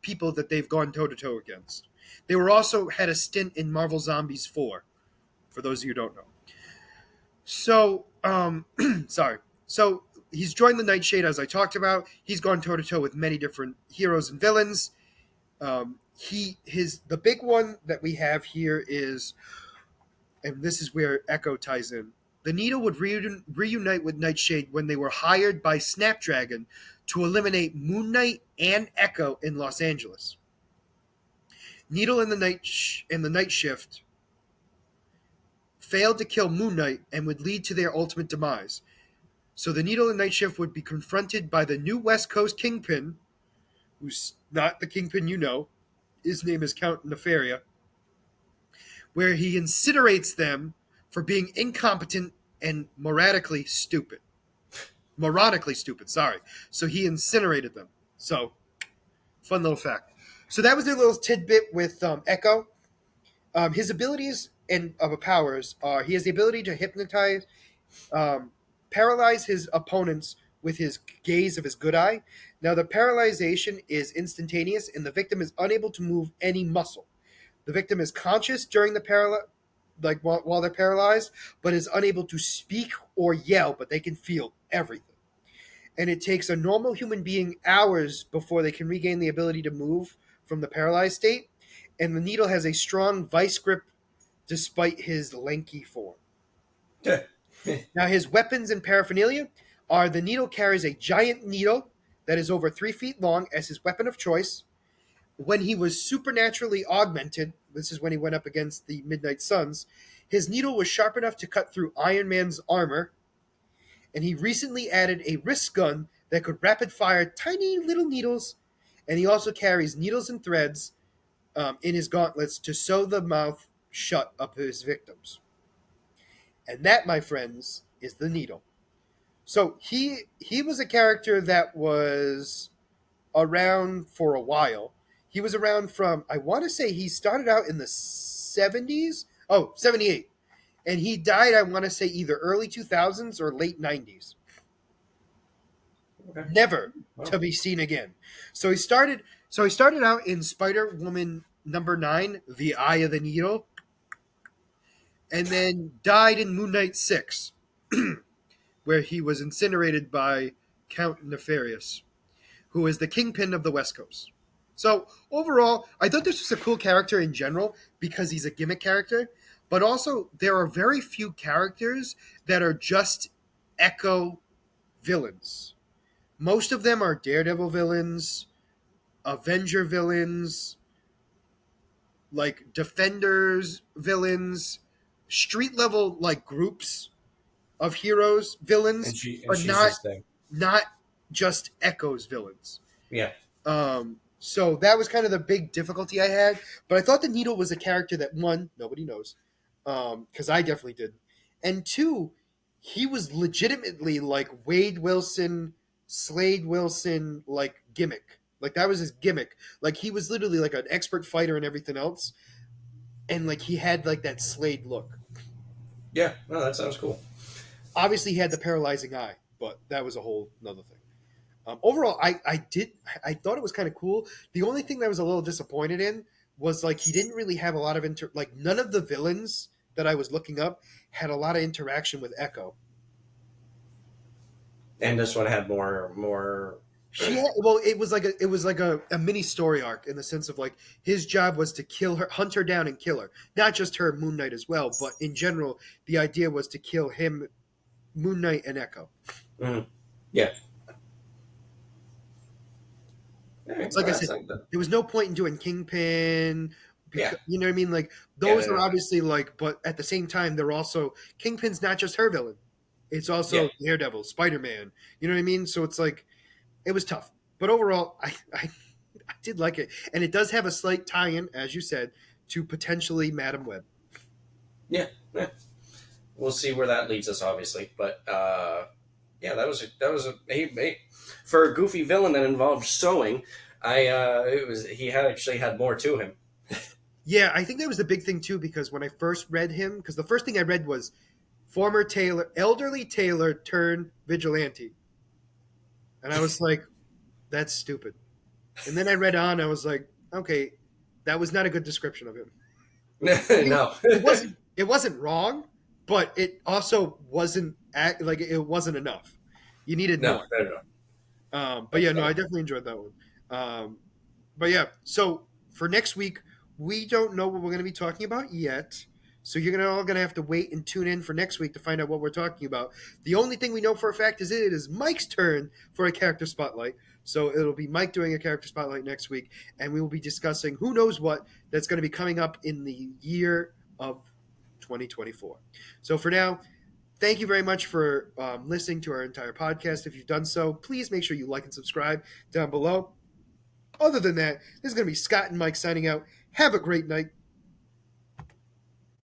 A: people that they've gone toe to toe against. They were also had a stint in Marvel Zombies 4, for those of you who don't know. So, sorry. So he's joined the Nightshade, as I talked about. He's gone toe to toe with many different heroes and villains. The big one that we have here is, and this is where Echo ties in. The Needle would reunite with Nightshade when they were hired by Snapdragon to eliminate Moon Knight and Echo in Los Angeles. Needle and the Night Shift failed to kill Moon Knight and would lead to their ultimate demise. So the Needle and Night Shift would be confronted by the new West Coast Kingpin, who's not the Kingpin you know. His name is Count Nefaria, where he incinerates them for being incompetent and moratically stupid. Moronic stupid, sorry. So he incinerated them. So, fun little fact. So that was their little tidbit with Echo. His abilities and powers are he has the ability to hypnotize, um, paralyze his opponents with his gaze of his good eye. Now, the paralyzation is instantaneous, and the victim is unable to move any muscle. The victim is conscious during the while they're paralyzed, but is unable to speak or yell, but they can feel everything. And it takes a normal human being hours before they can regain the ability to move from the paralyzed state. And the Needle has a strong vice grip despite his lanky form.
B: Yeah.
A: Now, his weapons and paraphernalia are the Needle carries a giant needle that is over 3 feet long as his weapon of choice. When he was supernaturally augmented, this is when he went up against the Midnight Suns, his needle was sharp enough to cut through Iron Man's armor, and he recently added a wrist gun that could rapid fire tiny little needles, and he also carries needles and threads in his gauntlets to sew the mouth shut of his victims. And that, my friends, is the Needle. So he was a character that was around for a while. He was around from, I want to say he started out in the 70s. Oh, 78. And he died, I want to say, either early 2000s or late 90s.
B: Okay.
A: Never
B: Wow.
A: to be seen again. So he started out in Spider-Woman #9, The Eye of the Needle, and then died in Moon Knight 6, where he was incinerated by Count Nefarious, who is the kingpin of the West Coast. So overall, I thought this was a cool character in general because he's a gimmick character, but also there are very few characters that are just Echo villains. Most of them are Daredevil villains, Avenger villains, like Defenders villains, street level like groups of heroes villains,
B: And
A: but
B: she's his thing.
A: not just Echo's villains.
B: Yeah.
A: So that was kind of the big difficulty I had. But I thought the Needle was a character that, one, nobody knows, because I definitely did, and two, he was legitimately like Wade Wilson, Slade Wilson, like gimmick. Like that was his gimmick. Like he was literally like an expert fighter and everything else, and like he had like that Slade look.
B: Yeah. No, that sounds cool.
A: Obviously, he had the paralyzing eye, but that was a whole another thing. Overall, I thought it was kind of cool. The only thing that I was a little disappointed in was like he didn't really have a lot of like none of the villains that I was looking up had a lot of interaction with Echo.
B: And this one had more.
A: Well, it was like a mini story arc in the sense of like his job was to kill her, hunt her down, and kill her. Not just her, Moon Knight as well, but in general, the idea was to kill him, Moon Knight, and Echo.
B: Mm, yeah.
A: It's
B: Well,
A: like I
B: that's
A: said,
B: like the,
A: there was no point in doing Kingpin
B: yeah.
A: because you know what I mean. Like
B: Yeah.
A: those
B: No,
A: are
B: no, no.
A: obviously like, but at the same time, they're also Kingpin's not just her villain; it's
B: Yeah.
A: also Daredevil, Spider Man. You know what I mean? So it's like it was tough, but overall, I did like it, and it does have a slight tie-in, as you said, to potentially Madam Web.
B: Yeah. Yeah. We'll see where that leads us, obviously. But yeah, that was a for a goofy villain that involved sewing. It was he had actually had more to him.
A: Yeah, I think that was the big thing too, because when I first read him, because the first thing I read was former tailor, elderly tailor turned vigilante, and I was like, that's stupid. And then I read on, I was like, okay, That was not a good description of him. I mean,
B: No.
A: it wasn't wrong, but it also like it wasn't enough. You needed
B: No,
A: more.
B: no, no.
A: But yeah, no, I
B: So,
A: definitely enjoyed that one. But yeah, so for next week, we don't know what we're going to be talking about yet. So you're all going to have to wait and tune in for next week to find out what we're talking about. The only thing we know for a fact is it is Mike's turn for a character spotlight. So it'll be Mike doing a character spotlight next week, and we will be discussing who knows what that's going to be coming up in the year of 2024. So for now, thank you very much for listening to our entire podcast. If you've done so, please make sure you like and subscribe down below. Other than that, this is going to be Scott and Mike signing out. Have a great night.